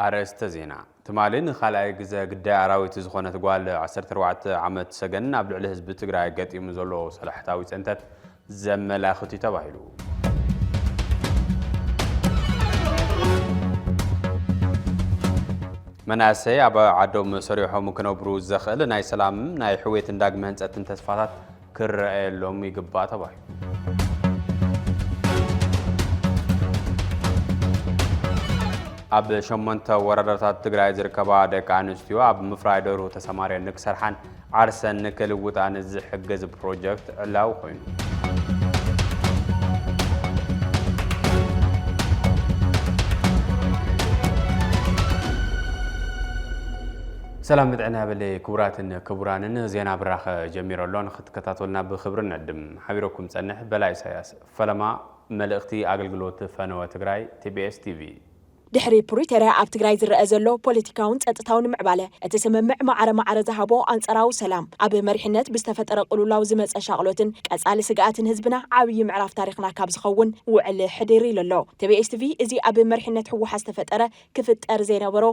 አርእስተ ዜና ትማልን ኻልኣይ ግዜ ግዳይ አራዊት ዝኾነት ጓል 14 ዓመት ሰገን ኣብ ልዕሊ ህዝቢ ትግራይ ገጢሙ ዘሎ ሰላሕታዊ ፀንተት ዘመላኽት ተባሂሉ መናሰይ ኣብ ዓዶም ሰሪሖም ክነብሩ ዘኽእል ናይ ሰላም ናይ ሕዌት እንዳግመ ህንፀትን ተስፋታት ክረአየሎም ይግባእ ተባሂሉ ኣብ ሸሞንተ ወረዳታት ትግራይ ዝርከባ ደቂ ኣንስትዮ ኣብ ምፍራይ ደርሁ ተሰማርየን ንክሰርሓን ዓርሰን ንክልውጣን ዝሕግዝ ፕሮጀክት ዕላው ኮይኑ ሰላም ምጥዕና በለ ክቡራትን ክቡራንን ዜና ብራኸ ጀሚረሎን ክትከታተሉና ብክብሪ ንዕድም ሓቢረኩም ፀንሕ በላይ ኢሳያስ ፈለማ መልእኽቲ ኣገልግሎት ፈነወ ትግራይ TBS TV ድሕሪ ፕሪቶሪያ ኣብ ትግራይ ዝረአ ዘሎ ፖለቲካውን ጸጥታውን ምዕባለ እቲ ስምምዕ ማዕረ ዝሃቦ ኣንጻራዊ ሰላም ኣብ መሪሕነት ብዝተፈጠረ ቅልውላው ዝመጸ ሻቕሎትን ቀጻሊ ስግኣትን ህዝብና ዓብዪ ምዕራፍ ታሪኽና ካብ ዝኸውን ውዕል ሕድር ኢሉ ኣሎ TBS TV እዚ ኣብ መሪሕነት ሕወሓት ዝተፈጠረ ክፍጠር ዘይነበሮ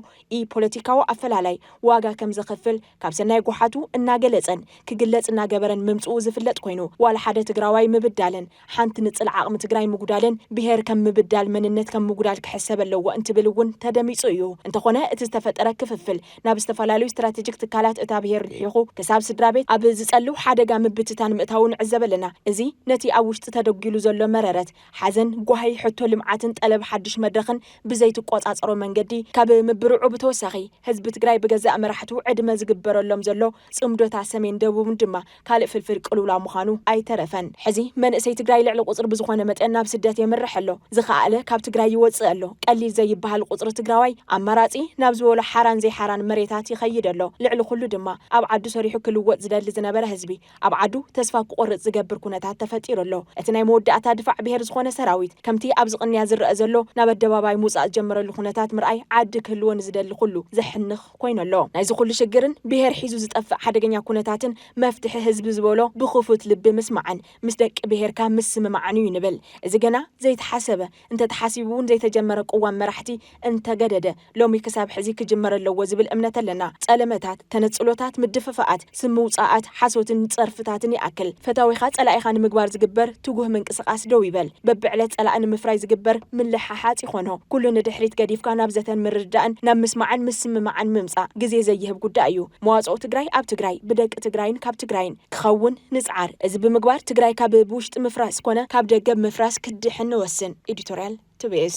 ፖለቲካዊ ኣፈላላይ ዋጋ ከም ዘኽፍል ካብ ሰናይ ጓሓቱ እናገለጸን ክግለጽ እናገበረን ምምጽኡ ዝፍለጥ ኮይኑ ዋላ ሓደ ትግራዋይ ምብዳልን ሓንቲ ንጽል ዓቕሚ ትግራይ ምጉዳልን ብሄር ከም ምብዳል መንነት ከም ምጉዳል ክሕሰብ ኣለዎ ብልውን ተደሚጹ እዩ እንተኾነ እቲ ዝተፈጠረ ክፍፍል ናብ ዝተፈላለዩ ስትራቴጂክ ትካላት እታ ብሄር ልሒኹ ክሳብ ስድራቤት ኣብ ዝጸልው ሓደጋ ምብትታን ምእታውን ዕዘበለና እዚ ነቲ ኣብ ውሽጢ ተደጊሉ ዘሎ መረረት ሓዘን ጓሂ ሕቶ ልምዓትን ጠለብ ሓድሽ መድረኽን ብዘይትቆጻጸሮ መንገዲ ካብ ምብርዑ ብተወሳኺ ህዝቢ ትግራይ ብገዛእ መራሕቱ ዕድመ ዝግበረሎም ዘሎ ጽምዶታ ሰሜን ደቡብን ድማ ካልእ ፍልፍል ቅልውላ ምዃኑ ኣይተረፈን ሕዚ መንእሰይ ትግራይ ልዕሊ ቁጽሪ ብዝኾነ መጠን ናብ ስደት የምርሕ ኣሎ ዝኸኣለ ካብ ትግራይ ይወፅእ ኣሎ ቀሊል ባህል ቁጽሪ ትግራዋይ ኣማራጺ ናብ ዝበሎ ሓራን ዘይሓራን መሬታት ይኸይድ ኣሎ ልዕሊ ኩሉ ድማ ኣብ ዓዱ ሰሪሑ ክልወጥ ዝደሊ ዝነበረ ህዝቢ ኣብ ዓዱ ተስፋ ክቆርጽ ዝገብር ኩነታት ተፈጢሩ ኣሎ እቲ ናይ መወዳእታ ድፋዕ ብሄር ዝኾነ ሰራዊት ከምቲ ኣብ ዝቕንያ ዝረአ ዘሎ ናብ ኣደባባይ ምውጻእ ዝጀመረሉ ኩነታት ምርኣይ ዓዲ ክህልወን ዝደሊ ኩሉ ዘሕንኽ ኮይኑ ኣሎ ናይዚ ኩሉ ሽግርን ብሄር ሒዙ ዝጠፍእ ሓደገኛ ኩነታትን መፍትሒ ህዝቢ ዝበሎ ብኽፉት ልቢ ምስማዕን ምስ ደቂ ብሄርካ ምስምማዕን እዩ ንብል እዚ ገና ዘይተሓሰበ እንተተሓሲቡ እውን ዘይተጀመረ ቅዋም መራሕቲ እንተገደደ ሎሚ ክሳብ ሕዚ ክጅመር ኣለዎ ዝብል እምነት ኣለና ጸለመታት ተነጽሎታት ምድፍፋኣት ስምውጻኣት ሓሶትን ጸርፍታትን ይኣክል ፈታዊኻ ጸላኢኻ ንምግባር ዝግበር ትጉህ ምንቅስቓስ ደው ይበል በብዕለት ጸላእ ንምፍራይ ዝግበር ምልሓሓጽ ይኾኖ ኩሉ ንድሕሪት ገዲፍካ ናብ ዘተን ምርዳእን ናብ ምስማዕን ምስምማዕን ምምጻእ ግዜ ዘይህብ ጉዳይ እዩ መዋጽኦ ትግራይ ኣብ ትግራይ ብደቂ ትግራይን ካብ ትግራይን ክኸውን ንጽዓር እዚ ብምግባር ትግራይ ካብ ብውሽጢ ምፍራስ ኮነ ካብ ደገ ምፍራስ ክድሕን ንወስን ኤዲቶሪያል TBS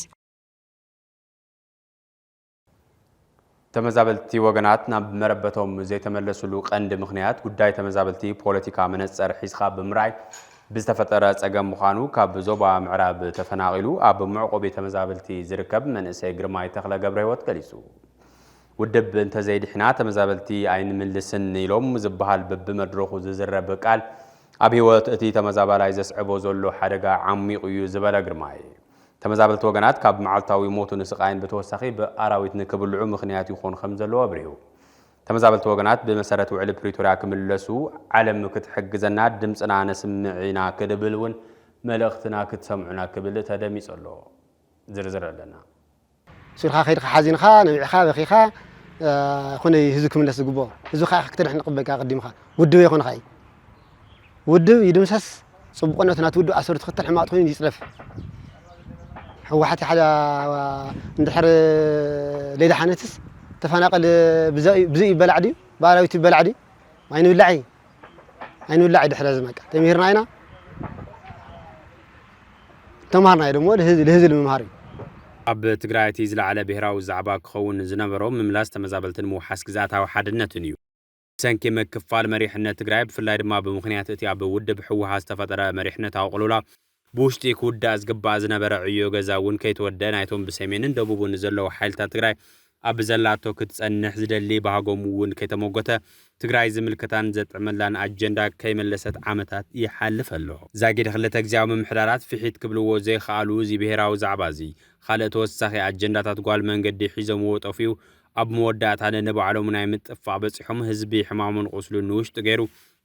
ተመዛበልቲ ወገናት ናብ መረበቶም ዘይተመለሱሉ ቀንዲ ምኽንያት ጉዳይ ተመዛበልቲ ፖለቲካ መነጽር ሒዝኻ ብምርኣይ ብዝተፈጠረ ጸገም ምዃኑ ካብ ዞባ ምዕራብ ተፈናቒሉ ኣብ ምዕቆብ ተመዛበልቲ ዝርከብ መንእሰይ ግርማይ ተኽለ ገብረ ህይወት ገሊጹ ውድብ እንተዘይድሕና ተመዛበልቲ ኣይንምልስን ኢሎም ዝበሃል በብመድረኹ ዝዝረብ ቃል ኣብ ህይወት እቲ ተመዛባላይ ዘስዕቦ ዘሎ ሓደጋ ዓሚቑ እዩ ዝበለ ግርማይ ተመዛበልቲ ወገናት ካብ መዓልታዊ ሞቱን ስቃይን በተወሳኺ በአራዊት ንክብልዑ ምኽንያት ይኾን ከም ዘለዎ አብሪሁ ተመዛበልቲ ወገናት ብመሰረት ውዕል ፕሪቶሪያ ክምለሱ ዓለም ክትሕግዘና ድምፅና ነስምዕና ክድብልውን መልእኽትና ክትሰምዑና ክብል ተደሚጽ ኣሎ ዝርዝር ኣለና ሱልኻ ኸይድኻ ሓዚንኻ ነቢዕኻ በኺኻ ኾነ ህዝብ ክምለስ ዝግቦ ህዝብ ኻ ክትድሕን ቅበልካ ቅዲምኻ ውድብ ይኹንኻ ውድብ ይድምሰስ ጽቡቕነቱ ናት ውድብ ኣሰር ትኽተል ሕማቅ ኮይኑ ይጽረፍ حوحتي حدا ندحر ليلة حنتس تفناقل بزي بلعدي باراويتي بلعدي عينو اللعي دحر زمك تمهرنا هنا تمهرنا دمو لهزل الممهري ኣብ ትግራይ እቲ ዝለዓለ ብሄራዊ ዛዕባ ክኸውን ዝነበሮ ምምላስ ተመዛበልትን ምውሓስ ግዛታዊ ሓድነትን እዩ ሰንኪ መክፋል መሪሕነት ትግራይ ብፍላይ ድማ ብምኽንያት እቲ ኣብ ውድብ ሕወሓት ዝተፈጠረ መሪሕነታዊ ቅልውላ ብውሽጢ ክውዳእ ዝግባእ ዝነበረ ዕዮ ገዛ እውን ከይተወደአ ናይቶም ብሰሜንን ደቡብን ዘለዉ ሓይልታት ትግራይ ኣብ ዘላቶ ክትጸንሕ ዝደሊ ባህጎም እውን ከይተሞጎተ ትግራይ ዝምልከታን ዘጥዕመላን ኣጀንዳ ከይመለሰት ዓመታት ይሓልፍ ኣሎ ዛጊድ ክልተ ግዝያዊ ምምሕዳራት ፍሒት ክብልዎ ዘይከኣሉ እዚ ብሄራዊ ዛዕባ እዚ ካልእ ተወሳኺ ኣጀንዳታት ጓል መንገዲ ሒዞም ወጠፍዩ ኣብ መወዳእታ ንባዕሎም ናይ ምጥፋእ በፂሖም ህዝቢ ሕማሙን ቁስሉን ንውሽጢ ገይሩ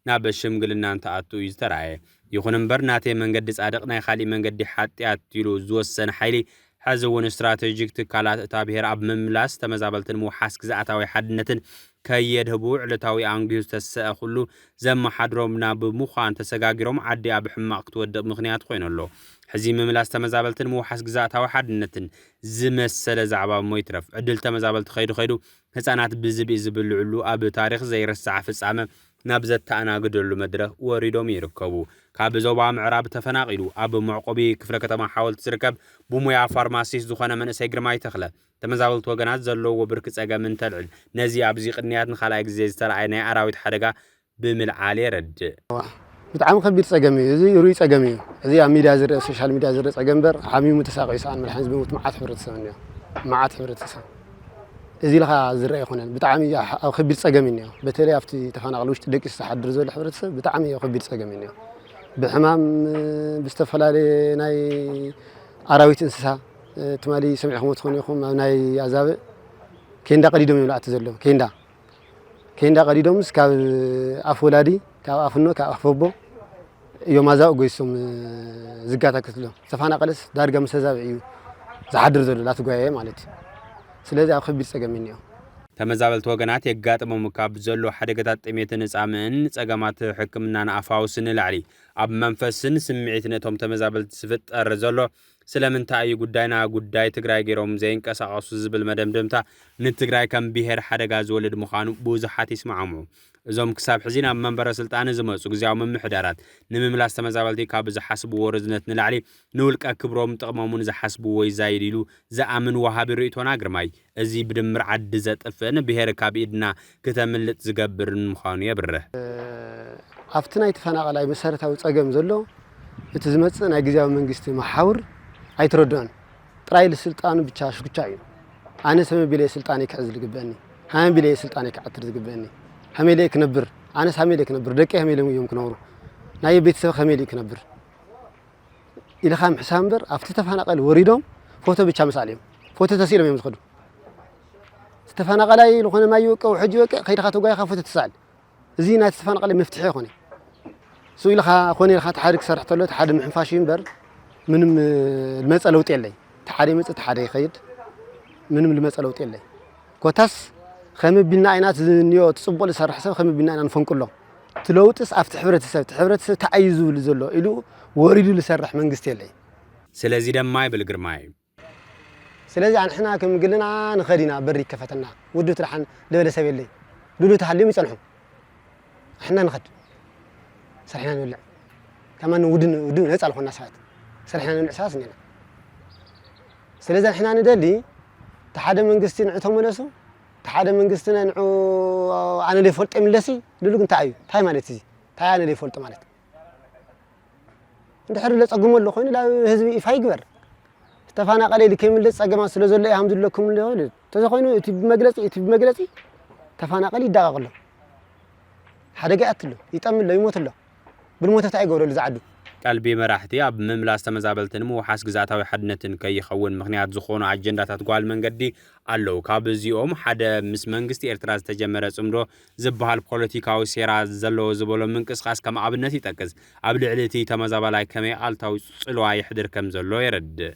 ናብ ሽምግልና እንተኣቱ እዩ ዝተረኣየ ይኹን እምበር ናተይ መንገዲ ጻድቕ ናይ ካሊእ መንገዲ ሓጢያት ኢሉ ዝወሰነ ሓይሊ حزون استراتيجيك تكالات تابهر أب مملاس تمزابلتن موحاس كزاعتاوي حدنتن كيدهبو علتاوي أنجيوز تسأخلو زم حدرومنا بمخان تساقاقروم عدي أب حماق تودق مغنيات خوين اللو حزي مملاس تمزابلتن موحاس كزاعتاوي حدنتن زمسل زعبا مويترف عدل تمزابلت خيدو هسانات بزبي زبلعلو أب تاريخ زي رسعة فسعامة نابزت تانا قدرلو مدره وريدوم يركبو كاب زوبا معراب تفناقلو أب معقبي كفر كتما حاول تسركب بوميا فارماسيس زخنا من سيجر ما يتخلى تمزاولت وجنات زلو وبركت أجا من تلعل نزي أبزي قنيات نخلق زيز تلعينا أراويت حرقة بملعالي رد بتعامل خبير سجمي زي يروي سجمي زي ميديا زر السوشيال ميديا زر سجمبر حميم متساقي سان من حزب معات حبرت سنيا معات حبرت سن زي لها زر يخونن بتعامل أو خبير سجمي بتلاقي أفتي تفناقلوش تدق استحضر زول حبرت بتعامل خبير سجمي بحمام بستفلالي ناي أراويت إنسان تمالي سمعهم وتخونيهم ناي عذاب كيندا قديدهم يلا أتزلوا كيندا قديدهم كاب أفولادي كاب أفنو كاب أفوبو يوم هذا أقولسهم زكاة كتلو سفانا قلس دارجة مسزابعيو زحدر زلوا لا تقويه مالتي سلذي أخذ بيتسجمينيو تمزابلت وجنات يقاطمو مكاب زلو حدقات تميتن نصامن صقامات حكمنا نافاوسن لعلي اب منفسن سمعيتنتهم تمزابلت سفت ارزلو سلامنتاي غداينا غداي تግራይ ገሮም ዘይንቀሳቀሱ ዝብል መደምደምታ ንትግራይ ከም ብሄር ሓደጋ ዝወልድ ምዃኑ ብዙሓት ይስማዓሙ እዞም ክሳብ ሕዚና መንበረ ስልጣን ዝመጹ ግዝያዊ መምሕዳራት ንምምላስ ተመዛበልቲ ካብ ዝሓስቡ ወርዝነት ንላዕሊ ንውልቀ ክብሮም ጥቕሞምን ዝሓስቡ ወይ ዛይዲሉ ዝኣምን ወሃቢ ርእቶና ግርማይ እዚ ብድምር ዓዲ ዘጥፍን ብሄር ካብ ኢድና ከተምልጥ ዝገብርን ምዃኑ የብርህ ኣብቲ ናይ ተፈናቐላይ መሰረታዊ ፀገም ዘሎ እቲ ዝመጽእ ናይ ግዝያዊ መንግስቲ መሓውር አይትረዳን ጥራይል ስልጣኑ ብቻ ሽኩቻዩ አነ ሰመ ቢለ ስልጣኔ ከዝ ልግበኒ ሃም ቢለ ስልጣኔ ከአትር ዝግበኒ ሃሜለ ክነብር አነ ሃሜለ ክነብር ደቀ ሃሜለ ይም ክነብሩ ናይ ቤተሰብ ሃሜለ ክነብር ኢልኻም ሕሳምበር አፍቲ ተፈናቀል ወሪዶም ፎቶ ብቻ መሳለም ፎቶ ተሲሎም እዮም ዝኸዱ ተፈናቀላይ ለኾነ ማይ ወቀው ሕጂ ወቀ ከይድኻ ተጓይኻ ፎቶ ተሳል እዚ ናይ ተፈናቀል መፍትሒ ይኾነ ሱ ኢልኻ ኾነ ኢልኻ ተሓድክ ሰርሕተሎ ተሓድ ምሕፋሽ ይምበር ምንም المسألة وتيلي تحري مسألة تحري خيد منهم المسألة وتيلي كوتاس خم بينا عينات زنيو تصبوا لسرح سب خم بينا عينات فن كله تلوتس أفتح حبرة تعيزو لزلو إلو وردوا لسرح من قستيلي سلازي دم ماي بالجرماي سلازي عن إحنا كم قلنا نخدينا بري كفتنا ودو ترحن لولا سبيلي لولو تحليم يصلحوا إحنا نخد سرحنا نولع كمان ودن نسأل خلنا ساعات سرحنا الأساس نينا سلازا إحنا ندلي تحد من قستين عتهم ونسو تحد من قستنا نعو أنا اللي فلت أملسي لولو كنت عيو تاي مالتي تاي أنا اللي فلت مالت أنت حر لس أقوم اللي خوين لا هزبي إفاي قبر استفانا قليل كم لس أقوم سلازا اللي الحمد لله كم اللي هولد تزخوينو يتب مجلسي تفانا قليل داغ له حدا قاعد له يتأمل له يموت له بالموت تاعي قولوا اللي زعدوا قلبي مراحتي أب مملاس تمزابلتن مو حاس جزاتاوي حدنتن كي يخون مغنيات زخون عجندة تتقال من قدي قالو كابزيوم حدا مس منغستي ارتراز تجمرة سمرو زبها البوليتيكاوي سيرا زلو زبولو منكس خاص كما عبنتي تكز عبد علتي تمزابلاي كمي قالتاو صلوا يحضر كم زلو يرد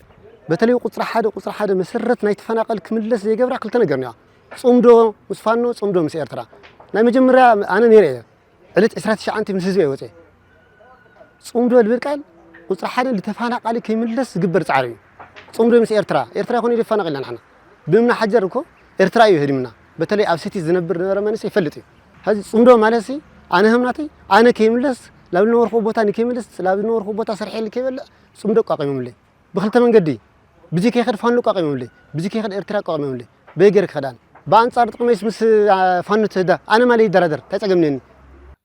بتلي قصر حدا مسرت نايت فناقل كملس زي قبر عقلت نقرنيا صمدو مصفانو صمدو مس ارترا نا مجمرة انا نيري علت اسرات شعنتي من حزبي وتي صمدو البرقال قصر حدا اللي تفناقل كيملس قبر صعري صمدو مس ارترا يكون يفناقلنا نحن بمنا حجركو ارترا يهدمنا بتلي ابسيتي زنبر نرمنس يفلطي هذه صمدو مالسي انا همناتي انا كيملس لابد نورخو بوتا نكيملس لابد نورخو بوتا سرحي اللي كيبل صمدو قاقيمم لي بخلت من قدي بيجي كيخد فانو قاقيمم لي بيجي كيخد ارترا قاقيمم لي بيجر خدان بانصار تقميس مس فانو تهدا انا مالي درادر تاصقمني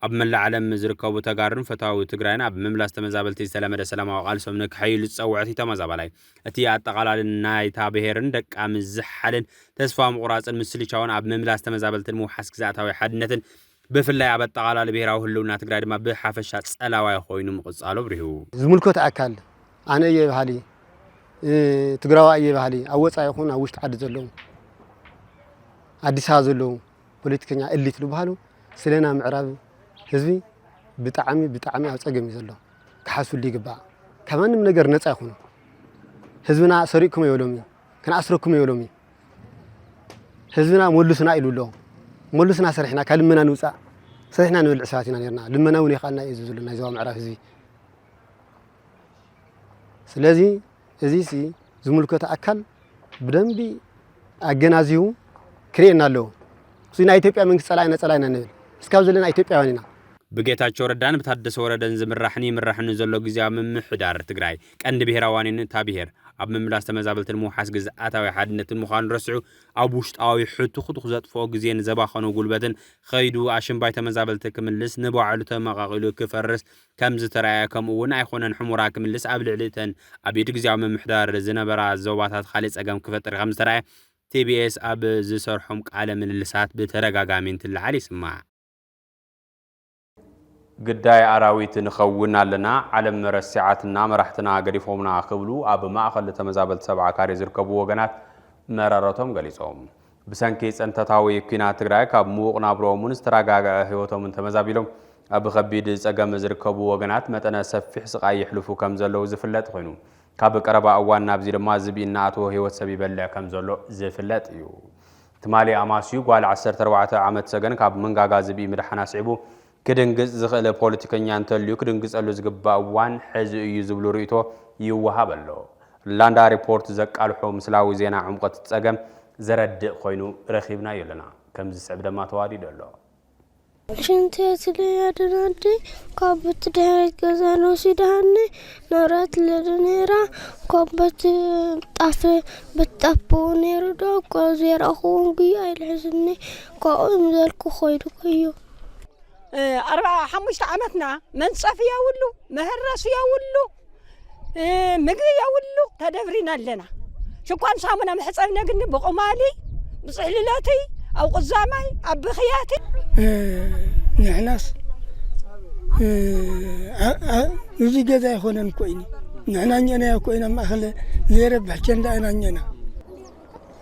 أب من العالم زركبو تقارن فتاوي تقرأنا أب مملاس تمزابلتي سلام وقال سمنك حيل تصوعتي تمزابلاي أتي أتقال الناي تابهرن دك أم الزحلن تسفام قراص المسلي شون أب مملاس تمزابلتي مو حسك ذاتها حدنتن بفلا أب التقال بهراو هلونا تقرأ ما بحافشات سألاوي خوينو مقصالو بريو زملكو تأكل أنا يبهالي تقرأوا يبهالي أوص يكون أوش تعد زلو أديس هذلو بوليتيكنيا اللي تلبهالو سلنا معراب ህዝቢ ብጣዕሚ ኣብ ፀገም ይዘሎ ክሓሱ ሊግባ ከማንም ነገር ነፃ ይኹኑ ህዝብና ሰሪቅኩም ይወሎሚ ከናስረኩም ይወሎሚ ህዝብና ሞሉስና ይሉሎ ሞሉስና ሰርሕና ካልመና ንውፃ ሰርሕና ንብልዕ ሰባት ኢና ነርና ልመና እውን ይኻልና እዩ ዝብሉና ዞባ ምዕራብ ህዝቢ ስለዚ እዚ ዝምልከቶ አካል ብደንቢ አገናዚሁ ክሬና አለው እዚ ናይ ኢትዮጵያ መንግስት ጸላይና ንብል እስካብ ዘለና ኢትዮጵያውያን ኢና ብጌታቸው ረዳን በታደሰ ወረደን ዝምራሕኒ ምራሕኒ ዘሎ ግዚያዊ ምምሕዳር ትግራይ ቀንዲ ብሄራዋንን ታብሄር ኣብ ምምላስ ተመዛበልትን ሙሓስ ግዝኣታዊ ሓድነትን ምዃኑ ረስዑ ኣብ ውሽጣዊ ሕቱ ክቱ ዘጥፎ ግዜን ዘባኸኑ ጉልበትን ኸይዱ ኣሽምባይ ተመዛበልቲ ክምልስ ንባዕሉ ተመቃቂሉ ክፈርስ ከም ዝተራየ ከምኡውን ኣይኮነን ሕሙራ ክምልስ ኣብ ልዕሊተን ኣብ ኢድ ግዚያዊ ምምሕዳር ዝነበራ ዞባታት ካልእ ፀገም ክፈጥር ከም ዝተራየ TBS ኣብ ዝሰርሖም ቃለ ምልልሳት ብተደጋጋሚ እንትለዓል ይስማዕ ግዳይ አራዊት ንኸውን ኣለና ዓለም መረሲዓትና መራሕትና ገዲፎምና ክብሉ ኣብ ማእኸል ተመዛበልቲ ሰብዓ ካሬ ዝርከቡ ወገናት መራረቶም ገሊጾም ብሰንኪ ፀንተታዊ ኩናት ትግራይ ካብ ምዉቕ ናብሮምን ዝተረጋግዐ ህይወቶምን ተመዛቢሎም ኣብ ከቢድ ፀገም ዝርከቡ ወገናት መጠነ ሰፊሕ ስቃይ ይሕልፉ ከም ዘለዉ ዝፍለጥ ኮይኑ ካብ ቀረባ እዋን ናብዚ ድማ ዝብኢና ኣቶ ህይወት ሰብ ይበልዕ ከም ዘሎ ዝፍለጥ እዩ ትማሊ ኣማስዩ ጓል 14 ዓመት ሰገን ካብ መንጋጋ ዝብኢ ምድሓና ስዒቡ ክድንግጽ ዝኽእል ፖለቲከኛ እንተልዩ ክድንግጸሉ ዝግባእ እዋን ሕዚ እዩ ዝብሉ ርእይቶ ይወሃብ ኣሎ ላንዳ ሪፖርት ዘቃልሖ ምስላዊ ዜና ዕምቆት ፀገም ዘረድእ ኮይኑ ረኺብና የለና ከም ዝስዕብ ድማ ተዋዲድ ኣሎ شنتي تليادنادي كابت دهيت غزانو سيداني نورات لدنيرا كابت طافي بتطبو نيرو دو كوزير اخونغي ايلحزني كاوم زلكو خويدو كيو 4 عامتنا من صفيا ولو مهرس يا ولو مغي يا ولو تدبرينا لنا شكوان سامنا محصبنا غني بقمالي بصحللاتي او قزامي ابخياتي نحناس يجي جزا يخونن كويني نحنا نينا كوينا ما خلى زيربح جندا انا نينا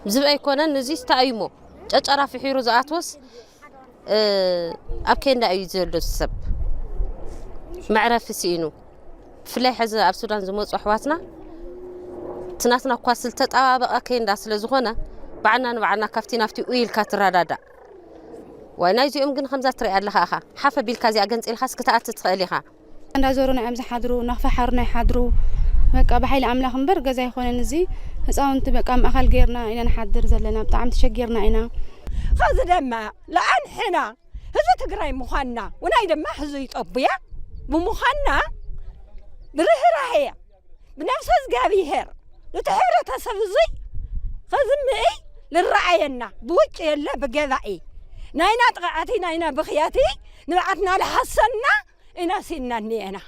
زبا يكونن نزي استايمو ጨጨራ ፍሒሩ ዝኣትወስ ኣብ ከንዳ እዩ ዘሎ ሰብ معرف ሲኢኑ ፍላይ ሕዚ ኣብ ሱዳን ዝመጹ ኣሕዋትና ትናትና ኳስል ተጣባበቀ ከንዳ ስለ ዝኾነ بعنا نبعنا كفتي نفتي ويل كاترادادا وانا زيوم كن خمسة تري الله أخا حافة بالكازي أجنس الخاص كتأت تخليها أنا زورنا أمز حضروا نخفى حرنا حضروا بقى بحيل عمله خنبر زي خونا نزي هسا أنت بقى أخل جيرنا إنا نحضر زلنا بتعم تشجيرنا إنا خذ دمه لأن حنا هذا تقرأي مخنا ونايد ما حزيت أبيا بمخنا برهراهية بنفس الجابيهر لتحرة تسفزي خذ للرعينا بوجه يلا بجذائي ناينا تقعتي ناينا بخياتي نبعتنا لحسنا إنا سننا نينا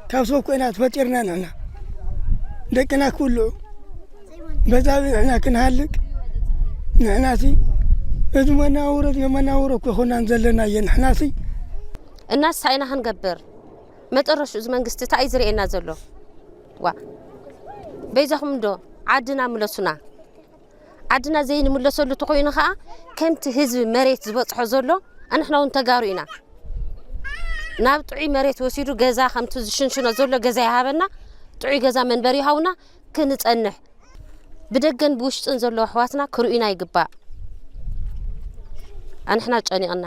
كاسوك إنا تفجرنا لنا لكنا كله بزاوي إحنا كنهلك نحناسي إذا ما نورك وخونا نزلنا ينحناسي الناس ساينا هنقبر ما تقرش إذا منقست تعيزري إنا زلو وا بيزهم دو عدنا ملسنا عدنا زين ملسولو تقوينا خا كمت هزب مريت زبطحو زلو نحنا ونتقاروينا ناب طعي مريت وسيدو غزا خمتو شنشنو زلو غزا يهابنا طعي غزا منبري هاونا كنصنح بدقن بوشطن زلو احواتنا كروينا يغبا نحنا ጨኒቅና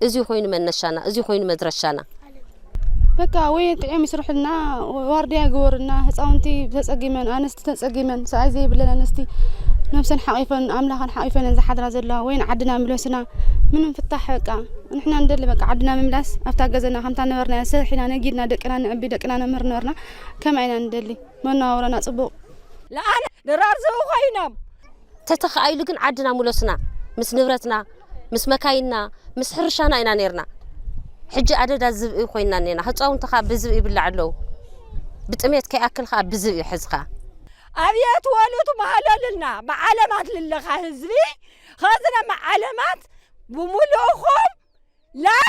እዚ ኮይኑ መነሻና እዚ ኮይኑ መድረሻና በቃ ወይ ጥዕም ይስርሕና ዋርዲያ ገወርና ህፃውንቲ ተጸጊመን ኣንስቲ ተጸጊመን ሳይ ዘይ ብለና ኣንስቲ ነፍሰን ሓቂፈን ኣምላኽን ሓቂፈን ዝሓድራ ዘላ ወይን ዓድና ምለስና ምንም ፍታሕ በቃ ንሕና እንደለ በቃ ዓድና ምምላስ ኣፍታ ገዘና ከምታ ነበርና ሰሒና ነጊድና ደቅና ንዕቢ ደቅና ነምህር ነበርና ከመይና እንደሊ መናወረና ጽቡቅ ለአነ ደራርዘው ኮይኖም ተተኻይሉ ግን ዓድና ምለስና مس نبرتنا مس مكاينا مس حرشانا إنا نيرنا حجة عدد الزبء خوينا نينا هتصاون تخاب بزبء باللعلو بتأميت كي أكل خاب بزبء حزخا أبيات والوت مهللنا معلمات للخا هزبي خذنا معلمات بملوخهم لا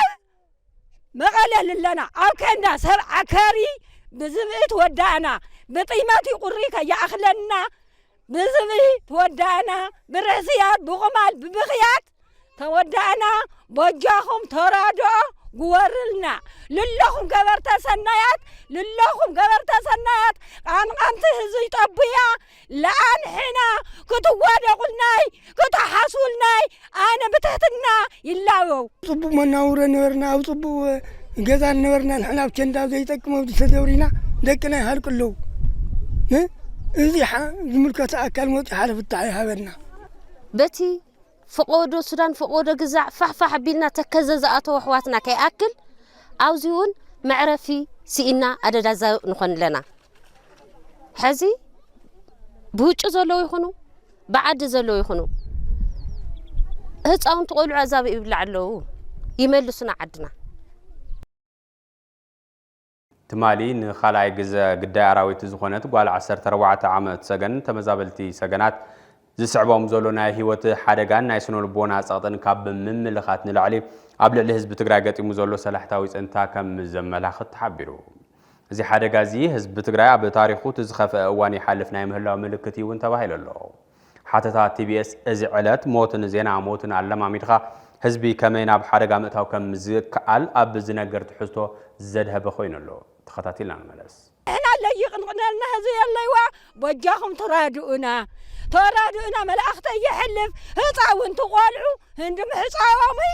مغلل لنا أو كنا سبع كاري بزبء تودعنا بطيمات قريكا يا أخلنا بزبي تودعنا برسيات بغمال ببخيات تودعنا بوجاهم ترادو قورلنا للهم قبرت سنايات للهم قبرت سنايات عن قمته زي طبيا لان حنا كتوادا قلناي كتحاسولناي انا بتحتنا يلاو صبو مناور نورنا او صبو غزان نورنا نحنا بچندا زي تقمو تدورينا دقنا هل كله ازي زملكت اكل موت حلف تاعي هبنا بتي فقودو سودان فقودو جزع فحفح بينا تكززاتو احواتنا كياكل اوزيون معرفي سينا اددازا نكون لنا حزي بوچ زلو يخونو بعد زلو يخونو هصاون تقولوا عذاب يبلعلو يملسنا عدنا تمالي نخالاي جزا قداي عراويت زخونت قال 14 عامت سجن تمزابلتي سجنات زسعبهم زولونا هيوت حدغان ناي سنو لبونا صقطن كاب مملخات نلعلي ابل الحزب تግራይ ገጢሙ ዘሎ ሰላሕታዊ ጽንታ ከም ዘመላኽት ተሓቢሩ እዚ ሓደጋ እዚ ህዝብ ትግራይ ኣብ ታሪኹ ዝኸፈ እዋን ይሓልፍ ናይ ምህላው ምልክት ይውን ተባሂሉሎ ሓተታ ቲቢኤስ እዚ ዕለት ሞትን ዜና ሞትን ኣለማሚድኻ ህዝቢ ከመይ ናብ ሓደጋ ምእታው ከም ዝከኣል ኣብ ዝነገር ትሕዝቶ ዘድሃበ ኮይኑሎ ተኸታቲልና ንመለስ احنا اللي يقنقنا هذه الليوا وجاهم ترادونا ملأخت يحلف هطاون تقالعو هندم حصاوامي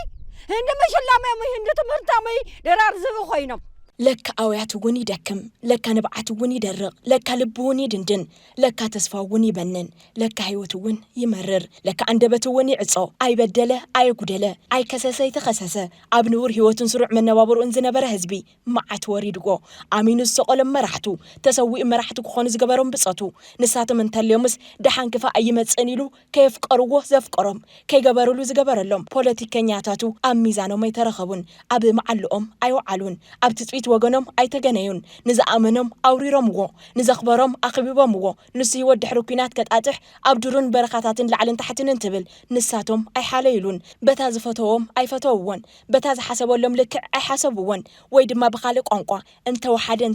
هندم شلامي هند تمرتامي درار زبو خوينم لك أويات وني دكم لك نبعت وني درق لك لب وني دندن لك تصفى وني بنن لك هيوت ون يمرر لك عندبت وني عصو أي بدله أي قدله أي كسسي تخسسه أبنور هيوت سرع من نوابر انزنا برهزبي مع توريدقو أمين السقل مرحتو تسوي مرحتو خونز جبرهم بصاتو نسات من تليومس دحان كفا أي متسنيلو كيف قروه زف قرم كي جبرولو زجبر اللهم بوليتيكينياتاتو أم ميزانو ما يترخبون أب معلقهم أيو علون أب تثبيت وجنهم أي تجنيون نزأمنهم أوريرهم وو نزخبرهم أخبيبهم وو نسي ود حركينات كتأتح أبدرون بركاتات لعلن تحت ننتبل نساتهم أي حاليلون بتاز فتوهم أي فتوون بتاز حسبوا لهم لك أي حسبوون ويد ما بخالق أنقوا أنت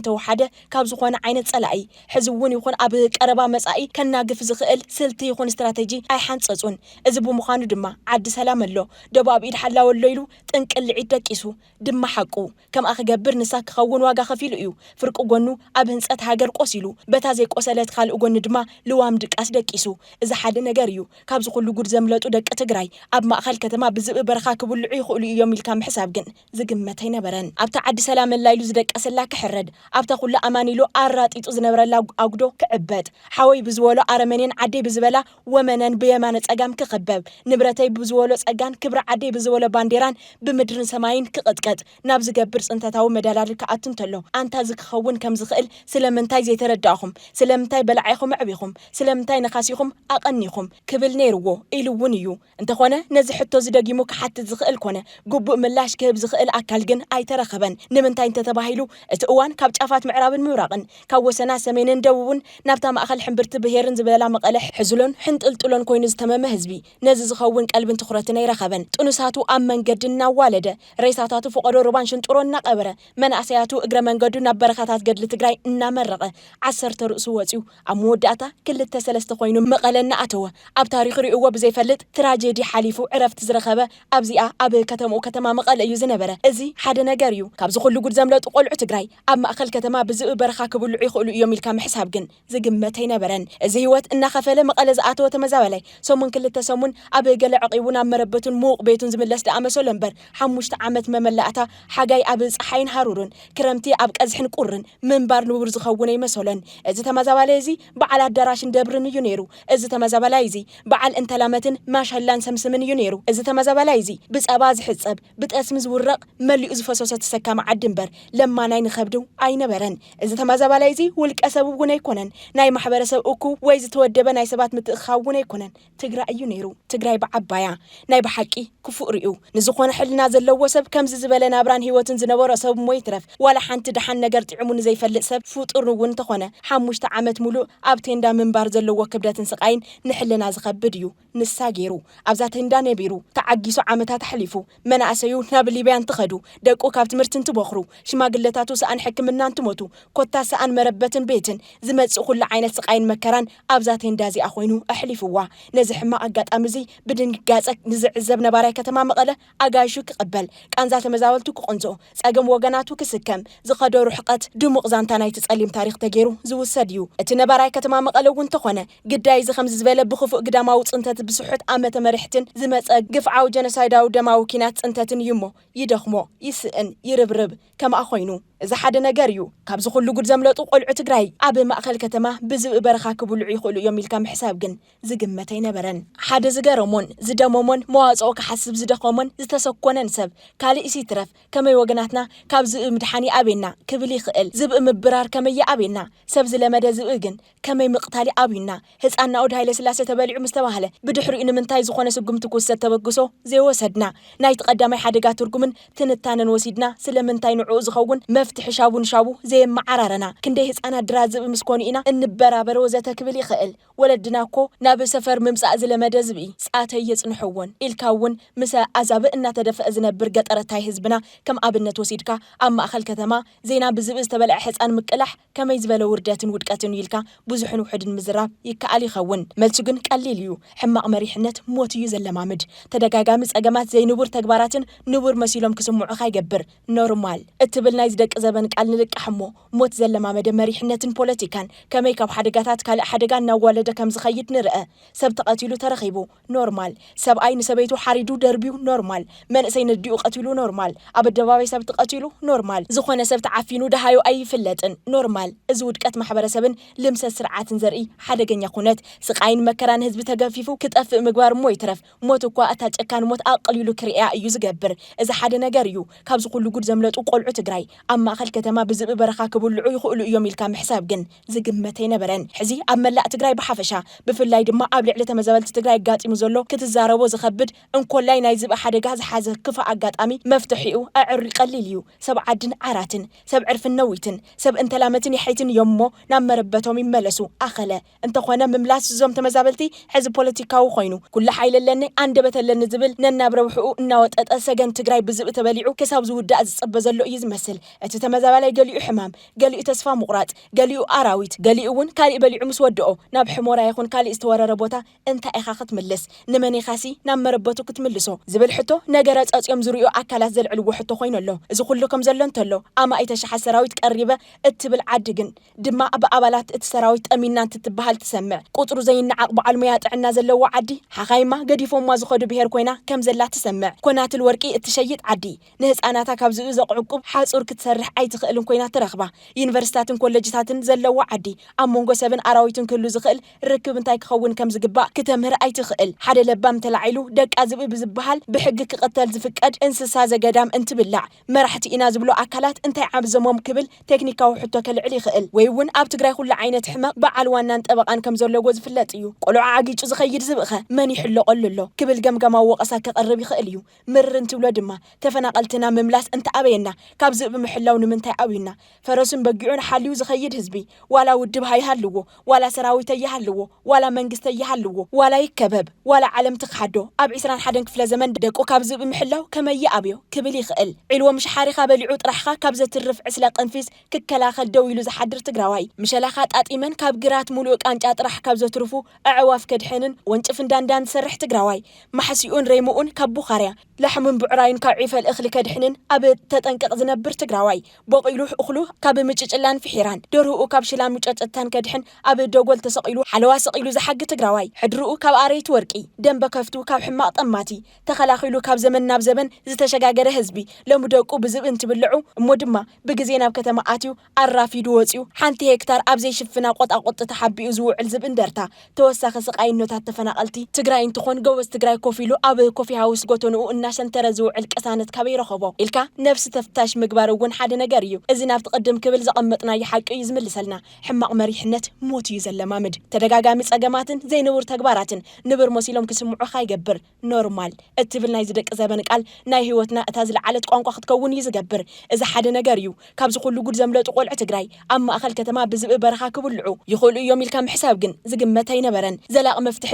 وحدة كابزخون عين تسلعي حزبون يكون أبك أربع مسائي كان ناقف زخيل سلتي يكون استراتيجي أي حنصون إذا مخانو دما عد سلام الله دباب إيد حلا والليلو تنقل عيدك إسو دم حقو كم أخ جبر نساك خون واقع خفيل إيو فرق أجنو أبهن سات هاجر قصيلو بتازيك قصلت خال أجن دما لوام دك أسدك إسو إذا حد نجاريو كابز كل جود زملات ودك أتجري أب ما أخل كتما بزق برخاك بالعي خلي يوم الكام حساب جن زق متينا برن أب تعد سلام الليل زدك أسلاك حرد أب تقول لا أماني لو أرات يتوزن برلا أقدو كعباد حوي بزوالو أرمنين عدي بزبلا ومنن بيمانة أجام كخباب نبرتي بزوالو أجان كبر عدي بزوالو بانديران بمدرن سماين كقدقد نابز جبرس أنت تاو مدلال كأتنتلو أنت زك خون كم زخيل سلمنتاي زي ترداهم سلمنتاي بلعيهم عبيهم سلمنتاي نخاسيهم أقنيهم كبل نيرو إلوونيو أنت خونا نزح حتى زدقيمك حتى زخيل كونه جب ملاش كهب زخيل أكل جن أي ترخبن نمنتاي أنت تباهيلو أتوان كابج أفات معراب مراقن كوسنا سمين دون نبتا ما أخل حنبرت بهيرن زبلا مقالح حزلون حنت قلتلون كوينز تمام هزبي نزز خون قلب تخرتنا يرخبن تونساتو أمن قدنا والده رئيساتو فقرو ربان شنطرون نقبره من أسياتو إجرا من قدنا بركاتات قد لتجري نمرقة عسر ترأس واتيو عموداتا كل التسلست خوينو مقالنا أتوه أب تاريخ رئوة بزي فلت تراجيدي حليفو عرفت زرخبة أبزيا أب كتما مقال يزنبره إزي حدا نجاريو كابز خلو قد زملت قلع تجري أما أخل كتما بزق برخاك بالعي خلو يوم الكام حساب جن زقمتين برن إزي هوت إن خفله مقال زعاتو تمزاولي سومن كل التسمون أب قلع عقيبونا مربتون موق بيتون زملست أمسو لمبر حموش تعمت مملأتا حاجاي أبز حين هارورون كرمتي أبك أزحن قرن من بار نور زخوني مثلا إذا تمزاوليزي بعل الدراش دبرن يونيرو إذا تمزاوليزي بعل انتلامتن ما شلان سمسمن يونيرو إذا تمزاوليزي بس أباز حسب بتأسمز ورق ملي أزفصوصة السكة مع الدنبر لما ناين خبدو أين برن إذا تمزاوليزي ولك أسبوبنا يكونن ناي محبر سوقو وإذا تودب ناي سبات متخاونا يكونن تجرا يونيرو تجرا بعبايا ناي بحكي كفؤ ريو نزخون حلنا زلوا سب كم زبلنا بران هيوتن زنبور سب مويتر ዘይትረፍ ولا حنت دحن ነገር ጥዕሙን ዘይፈልጥ ሰብ ፍጡር እውን ተኾነ 5 ዓመት ሙሉ ኣብ ቴንዳ ምንባር ዘለዎ ክብደትን ስቃይን ንሕልና ዝኸብድ እዩ ንሳ ገይሩ ኣብዛ ቴንዳ ነቢሩ ተዓጊሱ ዓመታት ሓሊፉ መናእሰዩ ናብ ሊብያን ተኸዱ ደቁ ካብ ትምህርትን ትበኽሩ ሽማግለታቱ ሰኣን ሕክምና እንትሞቱ ኮታ ሰኣን መረበትን ቤትን ዝመጽእ ኩሉ ዓይነት ስቃይን መከራን ኣብዛ ቴንዳ እዚኣ ኮይኑ ኣሕሊፍዋ ነዚ ሕማቕ ኣጋጣሚ እዚ ብድንጋጸ ንዝዕዘብ ነባራይ ከተማ መቐለ ኣጋይሹ ክቕበል ቃንዛ ተመዛበልቱ ክቕንጾ ጸገም ወገናቱ ክስከም ዝኸደሩ ርሕቀት ድሙቕ ዛንታ ናይቲ ጸሊም ታሪኽ ተገይሩ ዝውሰድ እዩ እቲ ነባራይ ከተማ መቐለ እውን ተኾነ ግዳይ ዝኸም ዝበለ ብኽፉእ ግዳማዊ ጽንተት ብስሑት ዓመተ መሪሕትን ዝመጸ ግፍዓዊ ጀኖሳይዳዊ ደማዊ ኪናት ጽንተትን እዩ እሞ ይደኽሞ ይስእን ይርብርብ ከምኣ ኮይኑ እዚ ሓደ ነገር እዩ ካብዚ ኩሉ ጉድ ዘምለጡ ቆልዑ ትግራይ ኣብ ማእከል ከተማ ብዝብእ በረኻ ክብልዑ ይኽእሉ እዮም ኢልካ ምሕሳብ ግን ዝግመተ ይነበረን ሓደ ዝገረሞን ዝደመሞን መዋጽኦ ክሓስብ ዝደኸሞን ዝተሰኮነን ሰብ ካልእ ሲትረፍ ከመይ ወገናትና ካብ ዝብእ ምድሓኒ ኣቤና ክብል ይኽእል ዝብእ ምብራር ከመይ ኣቤና ሰብ ዝለመደ ዝብእ ግን ከመይ ምቕታሊ ኣቢና ህፃና ኦድ ሃይለ ስላሴ ተበሊዑ ምስተባህለ ብድሕሪኡ ንምንታይ ዝኾነ ስጉምቲ ክውሰድ ተበግሶ ዘይወሰድና ናይቲ ቀዳማይ ሓደጋ ትርጉምን ትንታነን ወሲድና ስለምንታይ ንዕኡ ዝኸውን መፍትሒ ሻቡን ሻቡ ዘየመዓራረና ክንደይ ህፃናት ድራ ዝብእ ምስኮኑ ኢና እንበራበረ ወዘተ ክብል ይኽእል ወለድና እኮ ናብ ሰፈር ምምጻእ ዝለመደ ዝብኢ ጻተይ የጽንሕዎን ኢልካ እውን ምስ ኣዛብእ እናተደፍአ ዝነብር ገጠረታይ ህዝብና ከም ኣብነት ወሲድካ ኣብ ማእከል ከተማ ዜና ብዝብእ ዝተበልዐ ህፃን ምቅላሕ ከመይ ዝበለ ውርደትን ውድቀትን ኢልካ ብዙሕን ውሕድን ምዝራብ ይከኣል ይኸውን መልሱ ግን ቀሊል እዩ ሕማቕ መሪሕነት ሞት እዩ ዘለማምድ ተደጋጋሚ ጸገማት ዘይንቡር ተግባራትን ንቡር መሲሎም ክስምዑኻ ይገብር ኖርማል እትብል ናይ ዝደቂ ዘበን ቃል ንልቃሕሞ ሞት ዘለማመደ መሪሕነትን ፖለቲካን ከመይ ካብ ሓደጋታት ካልእ ሓደጋ እናዋለደ ከም ዝኸይድ ንርአ ሰብ ተቐቲሉ ተረኺቡ ኖርማል ሰብኣይ ንሰበይቱ ሓሪዱ ደርቢው ኖርማል መንእሰይ ንድኡ ቀቲሉ ኖርማል ኣብ ኣደባባይ ሰብ ተቐቲሉ ኖርማል ዝኾነ ሰብ ተዓፊኑ ደሃዩ ኣይፍለጥን ኖርማል እዚ ውድቀት ማሕበረሰብን ልምሰት ስርዓትን ዘርኢ ሓደገኛ ኩነት ስቃይን መከራን ህዝቢ ተገፊፉ ክጠፍእ ምግባር ሞ ይትረፍ ሞት እኳ እታ ጨካን ሞት ኣቕሊሉ ክርያ እዩ ዝገብር እዚ ሓደ ነገር እዩ ካብዚ ኩሉ ጉድ ዘምለጡ ቆልዑ ትግራይ ኣብ ማእከል ከተማ ብዝብእ በረኻ ክብልዑ ይኽእሉ እዮም ኢልካ ምሕሳብ ግን ዝግመተ ይነበረን ሕዚ ኣብ መላእ ትግራይ ብሓፈሻ ብፍላይ ድማ ኣብ ልዕሊ ተመዛበልቲ ትግራይ ጋጢሙ ዘሎ ክትዛረቦ ዝኸብድ እንኮላይ ናይ ዝብእ ሓደጋ ዝሓዘ ክፉእ ኣጋጣሚ መፍትሒኡ ኣዕሪ ቀሊል እዩ ሰብ ዓድን ዓራትን ሰብ ዕርፍን ነዊትን ሰብ እንተላመትን ይሕይትን እዮሞ ናብ መረበቶም ይመለሱ ኣኸለ እንተኾነ ምምላስ ዞም ተመዛበልቲ ሕዚ ፖለቲካዊ ኮይኑ ኩሉ ሓይለለኒ አንደበተለኒ ዝብል ነናብረውሕኡ እናወጠጠ ሰገን ትግራይ ብዝብእ ተበሊዑ ክሳብ ዝውዳእ ዝጽበ ዘሎ እዩ ዝመስል እቲ ተመዛባላይ ገሊኡ ሕማም ገሊኡ ተስፋ ምቁራጽ ገሊኡ ኣራዊት ገሊኡ እውን ካልእ በሊዑ ምስ ወድኦ ናብ ሕሞራ ይኹን ካልእ ዝተወረረ ቦታ እንታይ ኢኻ ክትምልስ ንመን ኢኻሲ ናብ መረበቱ ክትምልሶ ዝብል ሕቶ ነገረ ጸጽዮም ዝርኡ ኣካላት ዘልዕልዎ ሕቶ ኮይኑ ኣሎ እዚ ኩሉ ከም ዘሎ እንተሎ ኣማእተ ሸሓ ሰራዊት ቀሪበ እትብል ዓዲ ግን ድማ ብኣባላት እቲ ሰራዊት ጠሚና እንትትበሃል ትሰምዕ ቁጥሩ ዘይንዓቕ በዓል ሞያ ጥዕና ዘለዎ ዓዲ ሓኻይማ ገዲፎማ ዝኸዱ ብሄር ኮይና ከም ዘላ ትሰምዕ ኮናትል ወርቂ እትሸይጥ ዓዲ ንህፃናታ ካብ ዝብእ ዘቕዕቁብ ሓጹር ክትሰርሕ ኣይትኽእልን ኮይና ትረኽባ ዩኒቨርሲታትን ኮሌጅታትን ዘለዎ ዓዲ ኣብ መንጎ ሰብን ኣራዊትን ክህሉ ዝኽእል ርክብ እንታይ ክኸውን ከም ዝግባእ ክተምህር ኣይትኽእል ሓደ ለባም ተላዒሉ ደቃ ዝብእ ብዝበሃል ብሕጊ ክቕተል ዝፍቀድ እንስሳ ዘገዳም እንትብላዕ መራሕቲ ኢና ዝብሎ ኣካላት እንታይ ዓብዘሞም ክብል ቴክኒካዊ ሕቶ ከልዕል ይኽእል ወይ እውን ኣብ ትግራይ ኩሉ ዓይነት ሕማቕ በዓል ዋናን ጠበቃን ከም ዘለዎ ዝፍለጥ እዩ ቆልዑ ዓጊጩ ዝኸይድ ዝብእኸ መን ይሕለቆሉ ኣሎ ክብል ገምገማዊ ወቐሳ ክቐርብ ይኽእል እዩ ምርር እንትብሎ ድማ ተፈናቐልትና ምምላስ እንተኣበየና ካብ ዝብእ ምሕላው ንምንታይ ኣውዩና ፈረሱን በጊዑን ሓልዩ ዝኸይድ ህዝቢ ዋላ ውድብ ሃይሃልዎ ዋላ ሰራዊት ይሃልዎ ዋላ መንግስቲ ይሃልዎ ዋላ ይከበብ ዋላ ዓለም ትኽሓዶ ኣብ 21 ክፍለ ዘመን ደቁ ካብ ዝብእ ምሕላው ከመይ ኣብዮ ክብል ይኽእል ዒልዎ ምሽሓሪኻ በሊዑ ጥራሕኻ ካብ ዘትርፍ ዕስለ ቅንፊዝ ክከላኸል ደው ኢሉ ዝሓድር ትግራዋይ ምሸላኻ ጣጢመን ካብ ግራት ሙሉእ ቃንጫ ጥራሕ ካብ ዘትርፉ ኣዕዋፍ ከድሕንን ወንጭፍ እንዳንዳን ዝሰርሕ ትግራዋይ ማሕሲኡን ረይሙኡን ካብ ቡኻርያ ላሕሙን ብዕራይን ካብ ዒፈል እኽሊ ከድሕንን ኣብ ተጠንቀቕ ዝነብር ትግራዋይ በቂሉ እኽሉ ካብ ምጭጭላን ፍሒራን ደርሁኡ ካብ ሽላን ሙጨጨታን ከድሕን ኣብ ደጎል ተሰቂሉ ሓለዋ ሰቂሉ ዝሓጊ ትግራዋይ ሕድርኡ ካብ ኣረይቲ ወርቂ ደንበ ከፍቱ ካብ ሕማቕ ጠማቲ ተኸላኺሉ ካብ ዘመን ናብ ዘመን ዝተሸጋገረ ህዝቢ ለሙደቁ ብዝብእ እንትብልዑ እሞ ድማ ብግዜ ናብ ከተማ ኣትዩ ኣራፊዱ ከይዱ ወፂኡ ሓንቲ ሄክታር ኣብ ዘይሽፍና ቆጣቆጥ ተሓቢኡ ዝውዕል ዝብ እንደርታ ተወሳኺ ስቃይነታት ተፈናቀልቲ ትግራይ እንትኾን ጎበዝ ትግራይ ኮፍ ኢሉ ኣብ ኮፊ ሃውስ ጎተንኡ እናሸንተረ ዝውዕል ቀሳነት ካበይ ረኸቦ ኢልካ ነፍሲ ተፍታሽ ምግባር እውን ሓደ ነገር እዩ እዚ ናብ ትቅድም ክብል ዘቐመጥና ይሓቂ እዩ ዝምልሰልና ሕማቕ መሪሕነት ሞት እዩ ዘለማምድ ተደጋጋሚ ጸገማትን ዘይንቡር ተግባራትን ንብር መሲሎም ክስምዑ ካይገብር ኖርማል እትብል ናይ ዝደቅ ዘበን ቃል ናይ ህይወትና እታ ዝለዓለት ቋንቋ ክትከውን እዩ ዝገብር እዚ ሓደ ነገር እዩ ካብዚ ኩሉ ጉድ ዘምለጡ ቆልዑ ትግራይ ኣብ ማእኸል ከተማ ብዝብ በረኻ ክብልዑ ይኽእሉ እዮም ኢልካ ምሕሳብ ግን ዝግመት ኣይነበረን ዘላቕ መፍትሒ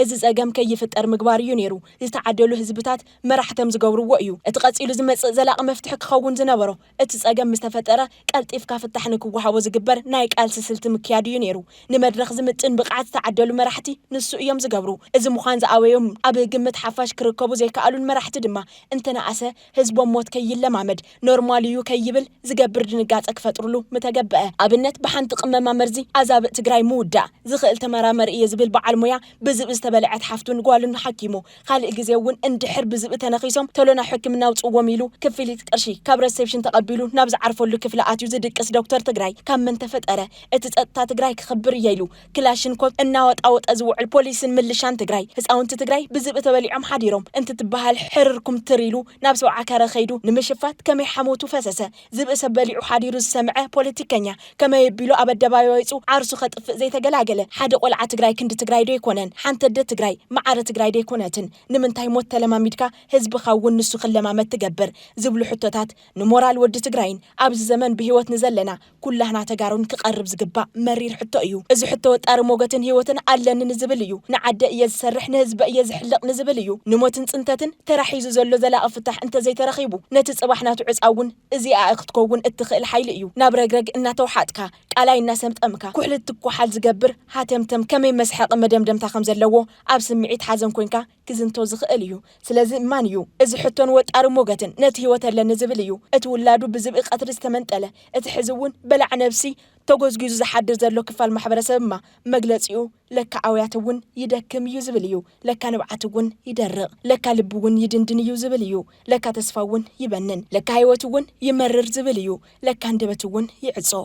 እዚ ጸገም ከይፍጠር ምግባር እዩ ነይሩ ዝተዓደሉ ህዝብታት መራሕቶም ዝገብርዎ እዩ እቲ ቀፂሉ ዝመጽእ ዘላቕ መፍትሒ ክኸውን ዝነበሮ እቲ ጸገም ምስተፈጠረ ቀልጢፍካ ፍታሕ ንክወሃቦ ዝግበር ናይ ቃልሲ ስልቲ ምክያድ እዩ ነይሩ ንመድረኽ ዝምጥን ብቕዓት ዝተዓደሉ መራሕቲ ንሱ እዮም ዝገብሩ እዚ ምዃን ዝኣወዮም ኣብ ግምት ሓፋሽ ክርከቡ ዘይከኣሉን መራሕቲ ድማ እንተነኣሰ ህዝቦም ሞት ከይለማመድ ኖርማል እዩ ከይብል ዝገብር ድንጋጸ ክፈጥሩሉ ምተገብአ ኣብነት ብሓንቲ ቅመማ መርዚ ኣዛብእ ትግራይ ምውዳእ ዝኽእል ተመራመሪ እየ ዝብል በዓል ሞያ ብዝብ ዝተበልዐት ሓፍቱን ጓሉን ሓኪሙ ካልእ ግዜ እውን እንድሕር ብዝብ ተነኺሶም ተሎና ሕክምና ውፅዎም ኢሉ ክፍሊት ቅርሺ ካብ ሬሴፕሽን ተቐቢሉ ናብ ዝዓርፈሉ ክፍሊ ኣትዩ ዝድቅስ ዶክተር ትግራይ ካብ መን ተፈጠረ እቲ ጸጥታ ትግራይ ክኽብር እየኢሉ ክላሽን ኮት እናወጣወጠ ዝውዕል ፖሊስን ምልሻን ትግራይ ህፃውንቲ ትግራይ ብዝብ ተበሊዖም ሓዲሮም እንቲ ትበሃል ሕርርኩም ትሪሉ ናብ ሰውዓ ከረ ኸይዱ ንምሽፋት ከመይ ሓሞቱ ፈሰሰ ዝብእ ሰበሊዑ ሓዲሩ ዝሰምዐ ፖለቲከኛ ከመይ የቢሉ ኣብ ኣደባባይ ወይፁ ዓርሱ ኸጥፍእ ዘይተገላገለ ሓደ ቆልዓ ትግራይ ክንዲ ትግራይ ዶ ይኮነን ሓንቲ ኣደ ትግራይ ማዓረ ትግራይ ዶ ይኮነትን ንምንታይ ሞት ተለማሚድካ ህዝብኻ እውን ንሱ ክለማመድ ትገብር ዝብሉ ሕቶታት ንሞራል ወዲ ትግራይን ኣብዚ ዘመን ብሂወት ንዘለና ኩላህና ተጋሩን ክቐርብ ዝግባእ መሪር ሕቶ እዩ እዚ ሕቶ ወጣሪ ሞገትን ህይወትን ኣለኒ ንዝብል እዩ ንዓደ እየ ዝሰርሕ ንህዝበ እየ ዝሕልቕ ንዝብል እዩ ንሞትን ጽንተትን ተራሒዙ ዘሎ ዘላቒ ፍታሕ እንተዘይተረኺቡ ነቲ ጽባሕናቱ ዕፃውን እዚኣ ክትከውን እትኽእል ሓይሊ እዩ ናብ ረግረግ እናተውሓጥካ ቃላይ እናሰምጠምካ ኩሕልት ትኳሓል ዝገብር ሃተምተም ከመይ መስሐቕ መደምደምታ ከም ዘለዎ ኣብ ስምዒት ሓዘን ኮይንካ ክዝንቶ ዝኽእል እዩ ስለዚ እማን እዩ እዚ ሕቶን ወጣሪ ሞገትን ነቲ ህይወት ኣለኒ ዝብል እዩ እቲ ውላዱ ብዝብኢ ቀትሪ ዝተመንጠለ እቲ ሕዚ እውን በላዕ ነብሲ ተጎዝጊዙ ዝሓድር ዘሎ ክፋል ማሕበረሰብማ መግለጺኡ ለካ ኣውያት እውን ይደክም እዩ ዝብል እዩ ለካ ንብዓት እውን ይደርቕ ለካ ልቢ እውን ይድንድን እዩ ዝብል እዩ ለካ ተስፋ እውን ይበንን ለካ ህይወት እውን ይመርር ዝብል እዩ ለካ አንደበት እውን ይዕጾ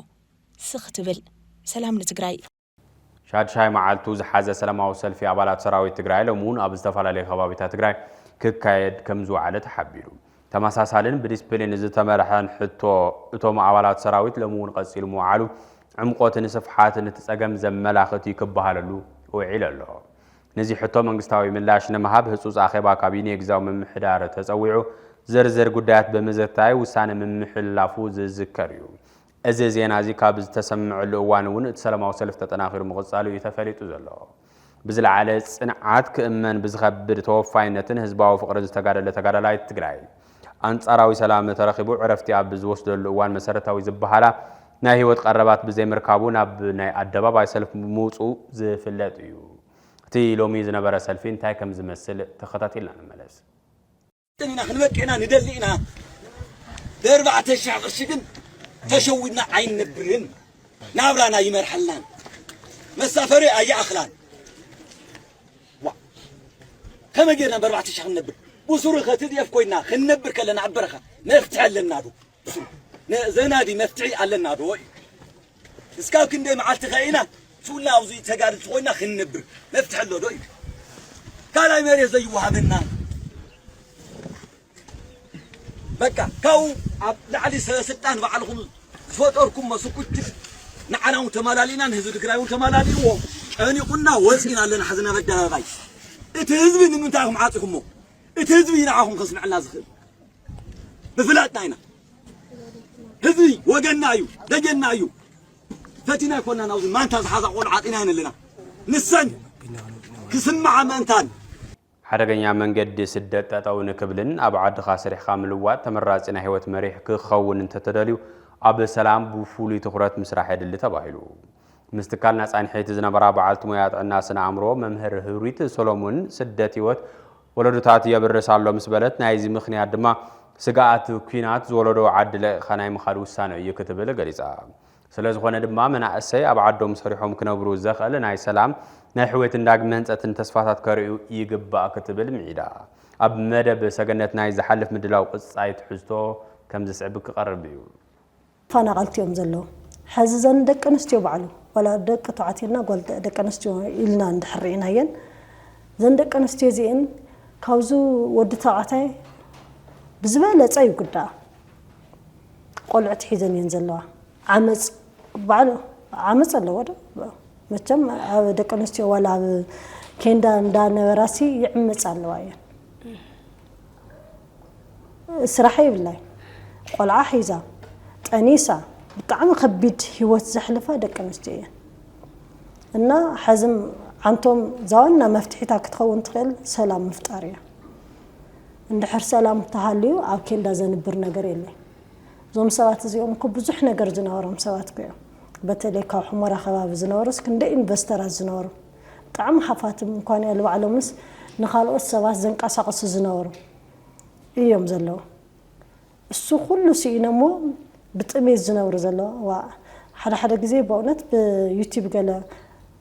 ስኽ ትብል ሰላም ንትግራይ ሻድሻይ መዓልቱ ዝሓዘ ሰላማዊ ሰልፊ ኣባላት ሰራዊት ትግራይ ሎሙን ኣብ ዝተፈላለዩ ከባቢታት ትግራይ ክካየድ ከም ዝወዓለ ተሓቢሩ ተመሳሳልን ብዲስፕሊን ዝተመርሐን ሕቶ እቶም ኣባላት ሰራዊት ሎሙን ቀፂሉ ምውዓሉ ዕምቆትን ስፍሓትን እትጸገም ዘመላኽት ይክበሃለሉ ውዒል ኣሎ ነዚ ሕቶ መንግስታዊ ምላሽ ንምሃብ ህጹጽ ኣኼባ ካቢኔ ግዝያዊ ምምሕዳር ተጸዊዑ ዝርዝር ጉዳያት ብምዝርታይ ውሳነ ምምሕላፉ ዝዝከር እዩ እዚ ዜና እዚ ካብ ዝተሰምዐሉ እዋን እውን እቲ ሰላማዊ ሰልፊ ተጠናኺሩ ምቕጻሉ እዩ ተፈሊጡ ዘሎ ብዝለዓለ ጽንዓት ክእመን ብዝኸብድ ተወፋይነትን ህዝባዊ ፍቕሪ ዝተጋደለ ተጋዳላይ ትግራይ አንጻራዊ ሰላም ተረኺቡ ዕረፍቲ ኣብ ዝወስደሉ እዋን መሰረታዊ ዝበሃላ ናይ ህይወት ቀረባት ብዘይምርካቡ ናብ ናይ ኣደባባይ ሰልፊ ምውፁእ ዝፍለጥ እዩ እቲ ሎሚ ዝነበረ ሰልፊ እንታይ ከም ዝመስል ተኸታቲልና ንመለስ ኢና ክንበቂና ንደሊና ደርባዕተ ሻዕ ቅርሺ ግን ተሸዊድና ኣይንነብርን ናብራና ይመርሐልናን መሳፈሪ ኣየኣኽላን ከመይ ጌርና በርባዕተ ሻዕ ክንነብር وصور ختدي أفكوينا خنبر كلنا عبرخة مفتح لنا دو زنادي مفتعي على دو اسكاو كندي مع التخينا شو لا وزي تقارد خوينا خنبر مفتح له دوي قال اي مريض زي وهابنا بكا كاو لعلي ستان وعلهم فوتوركم ما سكوت نعناو تمالالينا نهزو دكرايو تمالالين و اني قلنا وزينا لنا حزنا بدها باي اتهزبي من تاعهم عاطيكم اتهزبي نعاهم خصمعنا زخل بفلاتنا هنا هزبي وقنايو دجنايو فتنا كنا ناوزي ما انت حاجه قول عاطينا لنا نسن كسمع ما انتان حرقኛ መንገድ ስደት ተጣው ንክብልን ኣብ ዓድኻ ሰሪሕኻ ምልዋጥ ተመራጽና ህይወት መሪሕ ክኸውን እንተተደልዩ ኣብ ሰላም ብፉሉይ ትኹረት ምስራሕ ይድሊ ተባሂሉ ምስትካል ናጻንሒት ዝነበራ በዓልቲ ሞያ ጥዕና ስነ አእምሮ መምህር ህሩት ሰሎሞን ስደት ህይወት ወለዶታት የብርሳሎ ምስ በለት ናይዚ ምኽንያት ድማ ስጋኣት ኩናት ዝወለዶ ዓዲ ለኸናይ ምኻድ ውሳነ እዩ ክትብል ገሊጻ ስለዝኾነ ድማ መናእሰይ ኣብ ዓዶም ሰሪሖም ክነብሩ ዘኽእል ናይ ሰላም ናይ ህይወት እንዳግመ ህንጸትን ተስፋታት ከርእዩ ይግባእ ክትብል ምዒዳ ኣብ መደብ ሰገነት ናይ ዝሓልፍ ምድላው ቅጻይ ትሕዝቶ ከም ዝስዕብ ክቐርብ እዩ ተፈናቀልቲዮም ዘሎ حز زن دق نستيو بعلو ولا دق تعطينا قول دق نستيو إلنا ندحرينا ين زن دق نستيو زين كوزو ود تعطي بزبالة أي قدا قلعت حزن ينزلوا عمز بعلو عمز الله وده متم دق نستيو ولا كيندا ندان راسي يعمز الله وين سرحي بالله قلعة حيزة أنيسة بطعم خبيد هوت زحلفة دق نستيو إن حزم عنتم زاونا مفتحيتها كتخون تخيل سلام مفتارية ندحر سلام تهاليو أو كيندا زنبر نجار يلي زوم سوات زيوم كبزح نجار زنورم سوات كيو بتلي كاو حمرة خباب زنورس كندا إنفستر زنور طعم حفاتم كان يلو على مس نخالو السوات زنك أساقس زنور يوم زلوا السوق كله سينامو بتأميز زنور زلوا وحدا جزء بونت بيوتيوب قال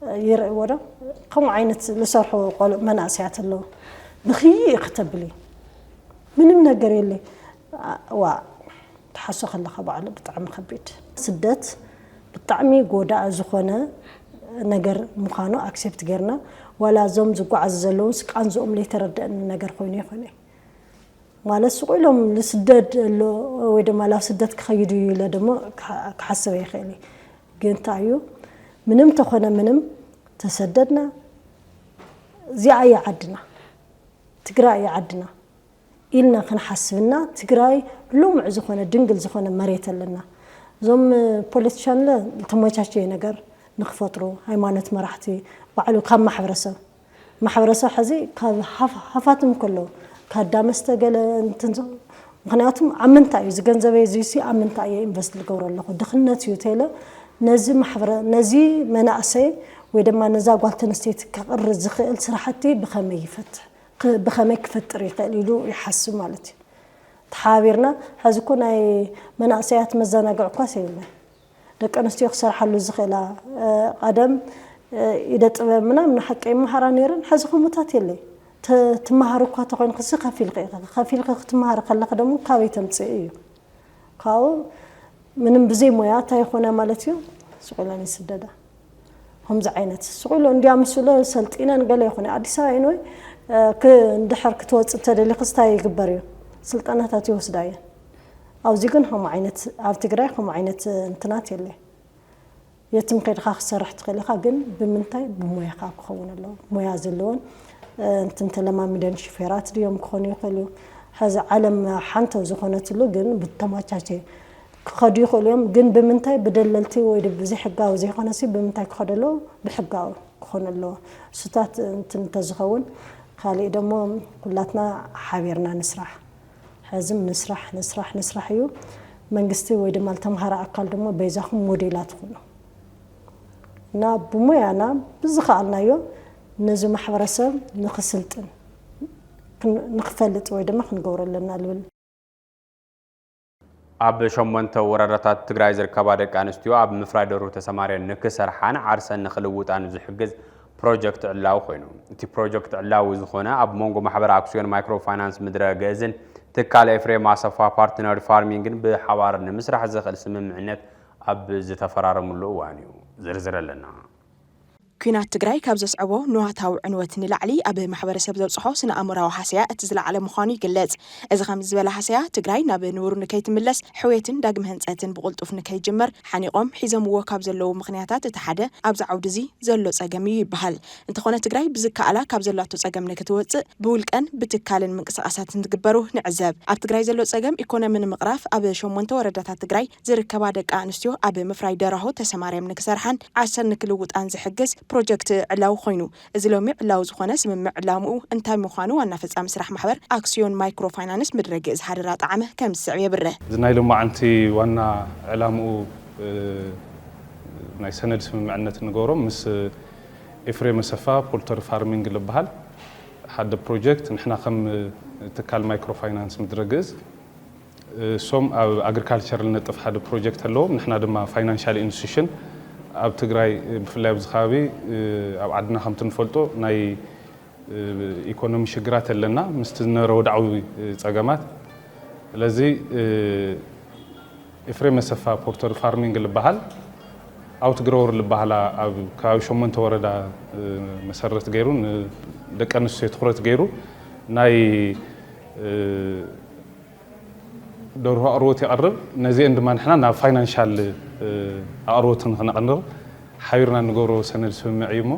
يرى ورا قم عينت لصرحه قال مناسيات الله بخي يكتب لي من نجري لي تحسوا خلى خبا على بطعم خبيت سدت بطعمي جودا زخونة نجر مخانو أكسبت جرنا ولا زوم زقوا عزلون سك عن زوم لي ترد أن نجر خوني ما لسه لهم لسدد لو ويدا ما لا سدد كخيدي لدم كحسوا يا خالي جنتايو منم تخونا منم تسددنا زي عدنا تقرأي عدنا إلنا خن حسبنا تقرأي لوم عزخونا دنقل زخونا مريت لنا زوم بوليتشان لا تموتشي نجر نخفطرو هيمانة مرحتي وعلو كم محورسة حزي كذا حفاتهم كله كهدا مستقل تنزل مخنياتهم عمنتاي زغنزبي زيسي عمنتاي انفست لقور الله دخلنا تيوتيلا نزي محبره نزي مناسي ويدما نزا قالتنستيت كقرز زخيل سرحتي بخمي يفتح بخمي كفتر يقليلو يحسب مالتي تحاورنا حزكون اي مناسيات مزناقع كاسيله دك انستي يخسر حلو زخيلا قدم اذا طبب منام حقي محرا نيرن حزكم متات يلي تمهارو كاتقون قصي خفيل تمهار خلق دمو كاوي تمصي كاو منم بزي مويا تايخونا مالتيو سقولاني سددا هم زعينت سقولو انديا مسلو سلطينا نقال يخوني اديس عينوي ك ندحر كتوص تدلي قستا يغبريو سلطانات يوسداي او زيكن هم عينت او تግራይ هم عينت انتنات يلي يتم كيدخ خسرحت خليخا جن بمنتاي بمويا كخون الله مويا زلون انت لما ميدان شفيرات اليوم كوني يقولوا هذا علم حنته زخونت له جن بالتماچاچي خدي خليهم جن بمنتاي بدللتي ويد بزي حقاو زي خنسي بمنتاي خدلو بحقاو خون له ستات انت تزخون خالي دمو كلاتنا حابيرنا نسرح حزم نسرح يو منغستي ويد مال تمهار اكل دمو بيزاهم موديلات خونو نا بمويانا بزخالنا يو نزو محبرسب نخسلتن نخفلت ويدا ما خنقور لنا الول اب شمنت وررتات تግራይ ዝርከባ ደቂ ኣንስትዮ ኣብ ምፍራይ ደሩ ተሰማርየን ንክሰርሓን ዓርሰን ንኽልውጣን ዝሕግዝ ፕሮጀክት ዕላው ኮይኑ እቲ ፕሮጀክት ዕላው ዝኾነ ኣብ መንጎ ማሕበር ኣክስዮን ማይክሮ ፋይናንስ ምድረ ገዝን ትካል ኤፍሬም ኣሰፋ ፓርትነር ፋርሚንግን ብሓባር ንምስራሕ ዝኽእል ስምምዕነት ኣብ ዝተፈራረሙሉ እዋን እዩ ዝርዝር ኣለና ኩናት ትግራይ ካብ ዘስዕቦ ንዋታዊ ዕንወት ንላዕሊ ኣብ ማሕበረሰብ ዘብፅሖ ስነ ኣእምሮዊ ሓስያ እቲ ዝለዓለ ምዃኑ ይግለጽ እዚ ከም ዝበለ ሓስያ ትግራይ ናብ ንቡር ንከይትምለስ ሕዌትን ዳግም ህንፀትን ብቕልጡፍ ንከይጅመር ሓኒቆም ሒዘምዎ ካብ ዘለዉ ምኽንያታት እቲ ሓደ ኣብዚ ዓውዲ እዚ ዘሎ ፀገም እዩ ይበሃል እንተኾነ ትግራይ ብዝከኣላ ካብ ዘላቶ ፀገም ንክትወፅእ ብውልቀን ብትካልን ምንቅስቓሳትን ዝግበሩ ንዕዘብ ኣብ ትግራይ ዘሎ ፀገም ኢኮኖሚ ንምቕራፍ ኣብ 8 ወረዳታት ትግራይ ዝርከባ ደቂ ኣንስትዮ ኣብ ምፍራይ ደራሆ ተሰማርየም ንክሰርሓን ዓርሰን ንክልውጣን ዝሕግዝ ፕሮጀክት ዕላው ኮይኑ እዚ ሎሚ ዕላው ዝኾነ ስምምዕ ዕላምኡ እንታይ ምዃኑ ዋና ፈጻሚ ስራሕ ማሕበር ኣክስዮን ማይክሮ ፋይናንስ ምድረገ ዝሓደራ ጣዕመ ከም ዝስዕብ የብረ ዝናይ ሎማዓንቲ ዋና ዕላምኡ ናይ ሰነድ ስምምዕነት ንገብሮም ምስ ኤፍሬም ኣሰፋ ፖልተሪ ፋርሚንግ ዝበሃል ሓደ ፕሮጀክት ንሕና ከም ትካል ማይክሮ ፋይናንስ ምድረገዝ ሶም ኣብ ኣግሪካልቸር ልነጥፍ ሓደ ፕሮጀክት ኣለዎም ንሕና ድማ ፋይናንሻል ኢንስቲትዩሽን ኣብ ትግራይ ብፍላይ ኣብዚ ከባቢ ኣብ ዓድና ከምቲ ንፈልጦ ናይ ኢኮኖሚ ሽግራት ኣለና ምስቲ ዝነበረ ወድዓዊ ፀገማት ስለዚ ኤፍሬም ኣሰፋ ፖርተር ፋርሚንግ ዝበሃል ኣውትግሮወር ዝበሃላ ኣብ ከባቢ 8 ወረዳ መሰረት ገይሩ ደቂ ኣንስትዮ ትኩረት ገይሩ ናይ ደርሆ ኣቅርቦት ይቀርብ ነዚአን ድማ ንሕና ናብ ፋይናንሻል ኣቅርቦት ንክነቅንር ሓቢርና ንገብሮ ሰነድ ስምምዕ እዩ እሞ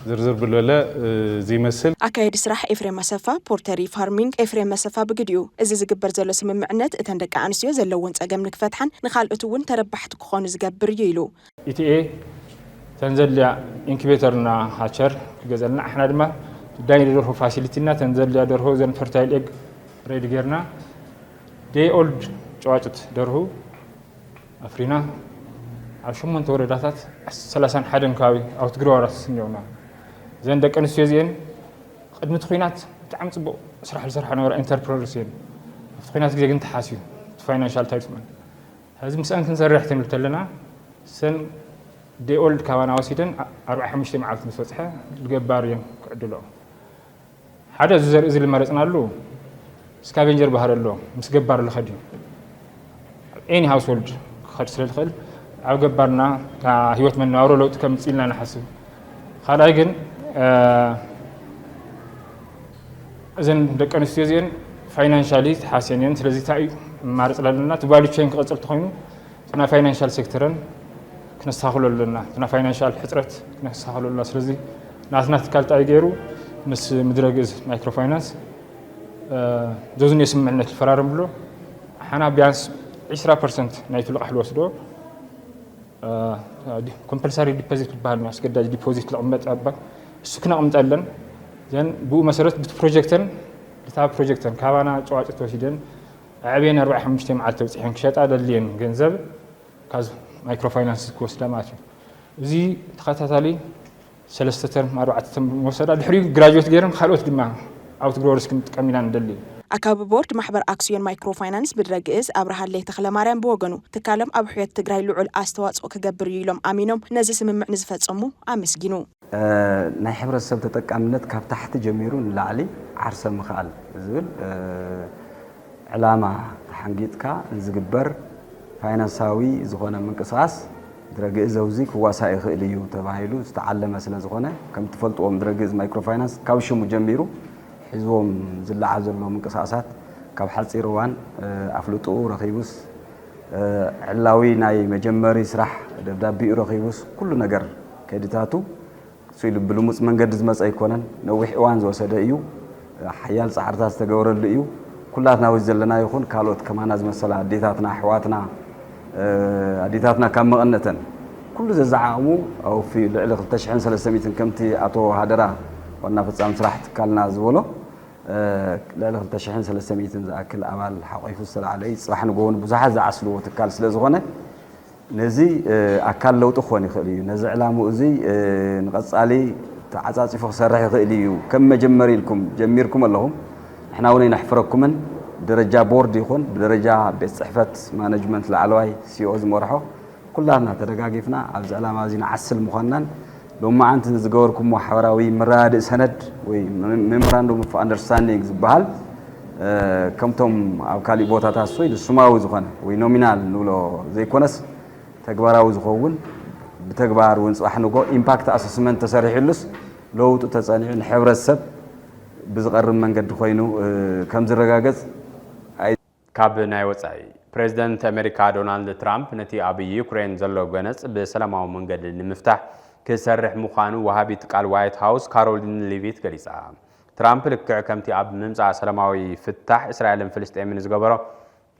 ዝርዝር ብልበለ ዝይመስል ኣካየዲ ስራሕ ኤፍሬም መሰፋ ፖርተሪ ፋርሚንግ ኤፍሬም መሰፋ ብግዲኡ እዚ ዝግበር ዘሎ ስምምዕነት እተን ደቂ ኣንስትዮ ዘለዎን ፀገም ንክፈትሓን ንኻልኦት እውን ተረባሕቲ ክኾኑ ዝገብር እዩ ኢሉ ኢቲኤ ተንዘልያ ኢንኩቤተርና ሃቸር ገዘልና እሕና ድማ ዳይ ደርሆ ፋሲሊቲና ተንዘልያ ደርሆ ዘን ፈርታይል ኤግ ሬዲ ጌርና ዴይ ኦልድ ጨዋጭት ደርሁ ኣፍሪና ኣብ 8 ወረዳታት 31 ከባቢ ኣውትግሮወራት ስንየውና ዘን ደቂ ኣንስትዮ እዚአን ቅድሚ እቲ ኩናት ብጣዕሚ ፅቡቅ ስራሕ ዝሰርሓ ነበራ ኢንተርፕረነርስ እየን ኣብቲ ኩናት ግዜ ግን ተሓስዩ ፋይናንሻል ታይትመን ሕዚ ምስአን ክንሰርሕ ትንብል ተለና ሰን ዴይ ኦልድ ካባና ወሲደን 45 መዓልቲ ንፈፅሐ ዝገባር እየን ክዕድልኦ ሓደ እዚ ዘርኢ እዚ ዝመረፅናሉ ስካቬንጀር ባህር ኣሎ ምስ ገባር ዝኸድ እዩ ኤኒ ሃውስሆልድ ክኸድ ስለ ዝኽእል ኣብ ገባርና ህይወት መነባብሮ ለውጢ ከምፅእ ኢልና ንሓስብ ካልኣይ ግን እዘን ደቂ ኣንስትዮ እዚአን ፋይናንሻሊ ተሓስየን እየን ስለዚ እንታይ እዩ ማርፅ ኣለና እቲ ቫልዩ ቼን ክቕፅል ተኮይኑ እቲ ናይ ፋይናንሻል ሴክተርን ክነስተኻኽሎ ኣለና እቲ ናይ ፋይናንሻል ሕፅረት ክነስተኻኽሎ ኣለና ስለዚ ናትና ትካል እንታይ ገይሩ ምስ ምድረ ግእዝ ማይክሮ ፋይናንስ ዞዝን የስምምዕነት ዝፈራርም ብሎ ሓና ቢያንስ 20% ናይቲ ልቃሕ ዝወስዶ ኮምፐልሳሪ ዲፖዚት ዝበሃል ኣስገዳጅ ዲፖዚት ዝቕመጥ ኣብ ባንክ እሱ ክነቕምጠለን ዘን ብኡ መሰረት ብቲ ፕሮጀክተን ልታ ፕሮጀክተን ካባና ጨዋጭት ወሲደን ዕብየን 45 መዓልቲ ተብፅሐን ክሸጣ ደልየን ገንዘብ ካዝ ማይክሮ ፋይናንስ ክወስዳ ማለት እዩ እዚ ተኸታታሊ 3 ተርም 4 ተርም ወሰዳ ድሕሪኡ ግራጁዌት ገይረን ካልኦት ድማ ኣውትግሮወርስ ክንጥቀም ኢና ንደሊ ኣካብ ቦርድ ማሕበር ኣክስዮን ማይክሮ ፋይናንስ ብድረግእዝ ኣብርሃለይ ተክለማርያም ብወገኑ ትካሎም ኣብ ሕየት ትግራይ ልዑል ኣስተዋፅኦ ክገብር እዩ ኢሎም ኣሚኖም ነዚ ስምምዕ ንዝፈፀሙ ኣመስጊኑ ናይ ሕብረተሰብ ተጠቃምነት ካብ ታሕቲ ጀሚሩ ንላዕሊ ዓርሰ ምኽኣል ዝብል ዕላማ ተሓንጊጥካ ዝግበር ፋይናንሳዊ ዝኾነ ምንቅስቃስ ድረግእዝ ኣውዚ ክዋሳእ ይኽእል እዩ ተባሂሉ ዝተዓለመ ስለ ዝኾነ ከም ትፈልጥዎም ድረግእዝ ማይክሮ ፋይናንስ ካብ ሽሙ ጀሚሩ حزبهم زلع زلوا من قصاصات كاب حصير وان أفلطو رخيبوس علاوي ناي مجمري سرح دبدابي رخيبوس كل نجار كديتاتو سويل بلومس من قدز مس أيقونن نوح وان زو سدايو حيال سعرتاس تجور الليو كلاتنا وزلنا يخون كالوت كمان از مثلا ديتاتنا حواتنا ديتاتنا كم مغنتن كل ذا زعامو أو في العلق التشحن 300 كمتي أتو هدرا ونافس عم سرحت كلنا زولو لا له تشحن 300 زاكل أمال حقيقي فصل عليه صراحة نقول بزحة زعسلو وتكال سلزغنة نزي أكل لو تخوني خليه نزع علامه زي نقص عليه تعزازي فوق سرح خليه كم مجمري لكم جميركم اللهم إحنا وني نحفركم من درجة بورد يكون بدرجة بصحفة مانجمنت العلوي سيوز مرحو كلنا ترجاقفنا عبد علامة زين عسل مخنن لو ما أنت نزجوركم محوراوي مراد سند وميموراندوم اوف اندرستاندينغ زبال كمتم او كالي بوتا تاسوي السماوي زخونه وي نومينال نولو زي كونس تغباراوي زخون بتغبار ونصح نغو امباكت اسسمنت تسريحلس لوط تصانيع الحبرسب بزقرب منقد خوينو كم زرغاغز كاب ناي وصاي بريزيدنت امريكا دونالد ترامب نتي ابي يوكرين زلو غنص بسلاماو منقد نمفتح كسرح مخانو وهابي تقال وايت هاوس كارولين ليفيت غليصا ترامب لكع كمتي اب ممصا سلاماوي فتح اسرائيل فلسطين زغبرو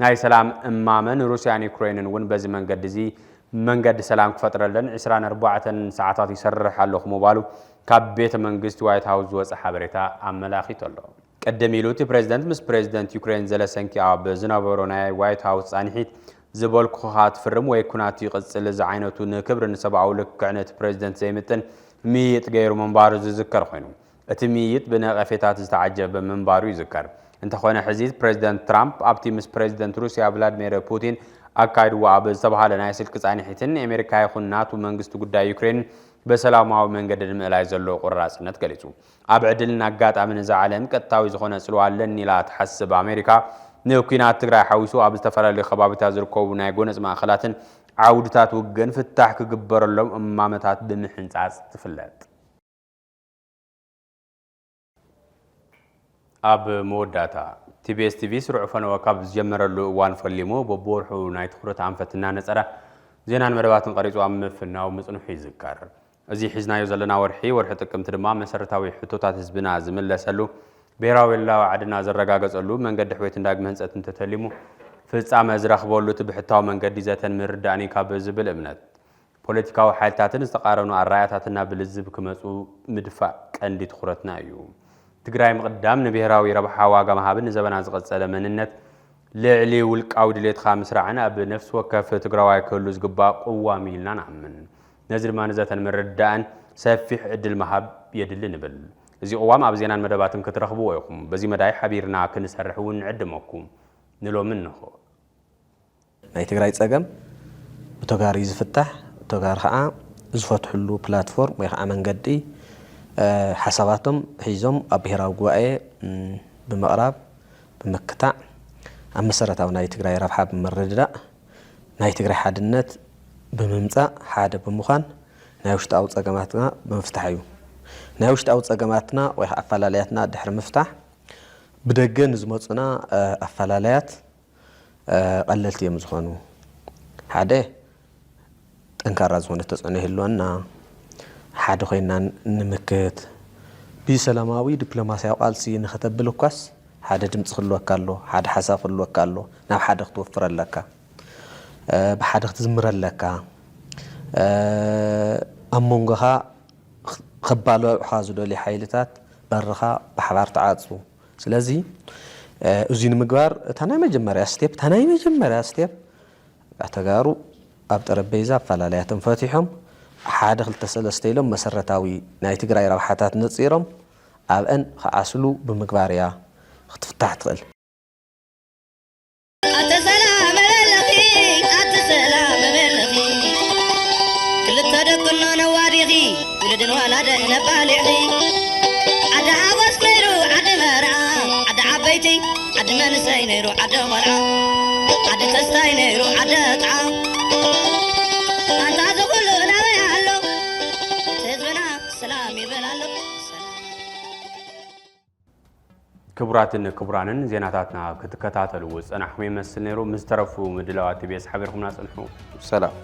ناي سلام امامن روسيا يوكرين ون بزي منقد زي منقد سلام كفترلن 24 ساعات يسرح الله موبايلو كاب بيت منغست وايت هاوس وص حبريتا املاخي تلو قدم يلوتي بريزيدنت مس بريزيدنت يوكرين زلسنكي اب زنابرو ناي وايت هاوس انحيت زبال كوخات فرم ويكوناتي قصل زعينتو نكبر نسبعو لكعنت بريزيدنت زيمتن ميت غير منبارو يذكر خوينو اتميت بنقفيتات استعجب منبارو يذكر انت خوينا حزيت بريزيدنت ترامب ابتي مس بريزيدنت روسيا فلاديمير بوتين اكايد واب زبحال نايسلك صانحيتن امريكا يخون ناتو منغستو غداي يوكرين بسلاماو منغد الملاي زلو قراصنت غليصو ابعدلنا غاطامن زعلم قطاوي زخونه صلوالن لا تحسب امريكا نوكينات تግራይ حويسو اب استفرال خبابتا زركوب ناي غونص ماخلاتن عودتات وجن فتح كجبر لهم أمامتات بمحنصاص تفلت أب موداتا TBS TV سرع فن وكاب جمر له وان فليمو ببورحو نايت خرط عم فتنا نصرة زينان مربات قريتو عم فينا ومصنوح يذكر ازي حزنا يزلنا ورحي تقمت دما مسرتاوي حتوتات حزبنا زملسلو بيراوي الله وعدنا زرغاغصلو منقد حويت انداغم هنصت انتتليمو ፍጻመ ዝረኽበሉ ትብሕታዊ መንገዲ ዘተን ምርዳእኒ ካብ ዝብል እምነት ፖለቲካዊ ሓይልታትን ዝተቃረኑ ኣራያታትና ብልዝብ ክመፁ ምድፋእ ቀንዲ ትኹረትና እዩ ትግራይ ምቅዳም ንብሔራዊ ረብሓ ዋጋ መሃብን ዘበና ዝቐጸለ መንነት ልዕሊ ውልቃዊ ድሌትካ ምስራዕና ኣብ ነፍሲ ወከፍ ትግራዋይ ክህሉ ዝግባእ ቁዋሚ ኢልና ንኣምን ነዚ ድማ ንዘተን ምርዳእን ሰፊሕ ዕድል መሃብ የድሊ ንብል እዚ ቁዋም ኣብ ዜናን መደባትን ክትረኽብዎ ኢኹም በዚ መዳይ ሓቢርና ክንሰርሕ እውን ንዕድመኩም ንሎምን ንኹ ናይ ትግራይ ጸገም ብተጋሪ ዝፍታሕ ተጋሪ ከዓ ዝፈትሕሉ ፕላትፎርም ወይ ከዓ መንገዲ ሓሳባቶም ሒዞም ኣብ ብሔራዊ ጉባኤ ብምቕራብ ብምክታዕ ኣብ መሰረታዊ ናይ ትግራይ ረብሓ ብምርድዳእ ናይ ትግራይ ሓድነት ብምምጻእ ሓደ ብምዃን ናይ ውሽጣዊ ጸገማትና ብምፍታሕ እዩ ናይ ውሽጣዊ ጸገማትና ወይ ከዓ ኣፈላልያትና ድሕሪ ምፍታሕ بدقة نزمتنا أفعاليات قللت يوم زخانو هذا تنكر زخانة تصنيه اللوانا هذا خينا نمكت بسلاماوي دبلوماسية وقالسي نختب بلوكاس هذا تمسخ كارلو هذا حساف كارلو ناو هذا توفر لك بهذا تزمر لك أمونغها خبالو حازدو لحيلتات برخا بحبار تعاطسو ስለዚህ እዚን ምግባር ታናይ መጀመሪያ ስቴፕ አተጋሩ ኣብ ጠረጴዛ አፈላላያትን ፈቲሖም ሓደ ክልተ ሰለስተ ኢሎም መሰረታዊ ናይ ትግራይ ረብሓታት ነጽሮም ኣብአን ከኣስሉ ብምግባርያ ክትፍታሕ ትኽእል ክልተ ደቅና ነዋዲኺ ውልድን ዋላደ ነባልዒ ዓደ ሓጎስ ነይሩ ዓደ መርዓ ዓደ ዓበይቲ ዓደ መንእሰይ ነይሩ ዓደ ቆልዓ ዓደ ተስታይ ነይሩ ዓደ ጣዓ ኣንታ ዝኩሉ ናበይ ኣሎ ህዝብና ሰላም ይበል ኣሎ ክቡራትን ክቡራንን ዜናታትና ክትከታተሉ ፀናሕኩም ይመስል ነይሩ ምስ ተረፉ ምድላዋት TBS ሓቢርኩምና ፀንሑ ሰላም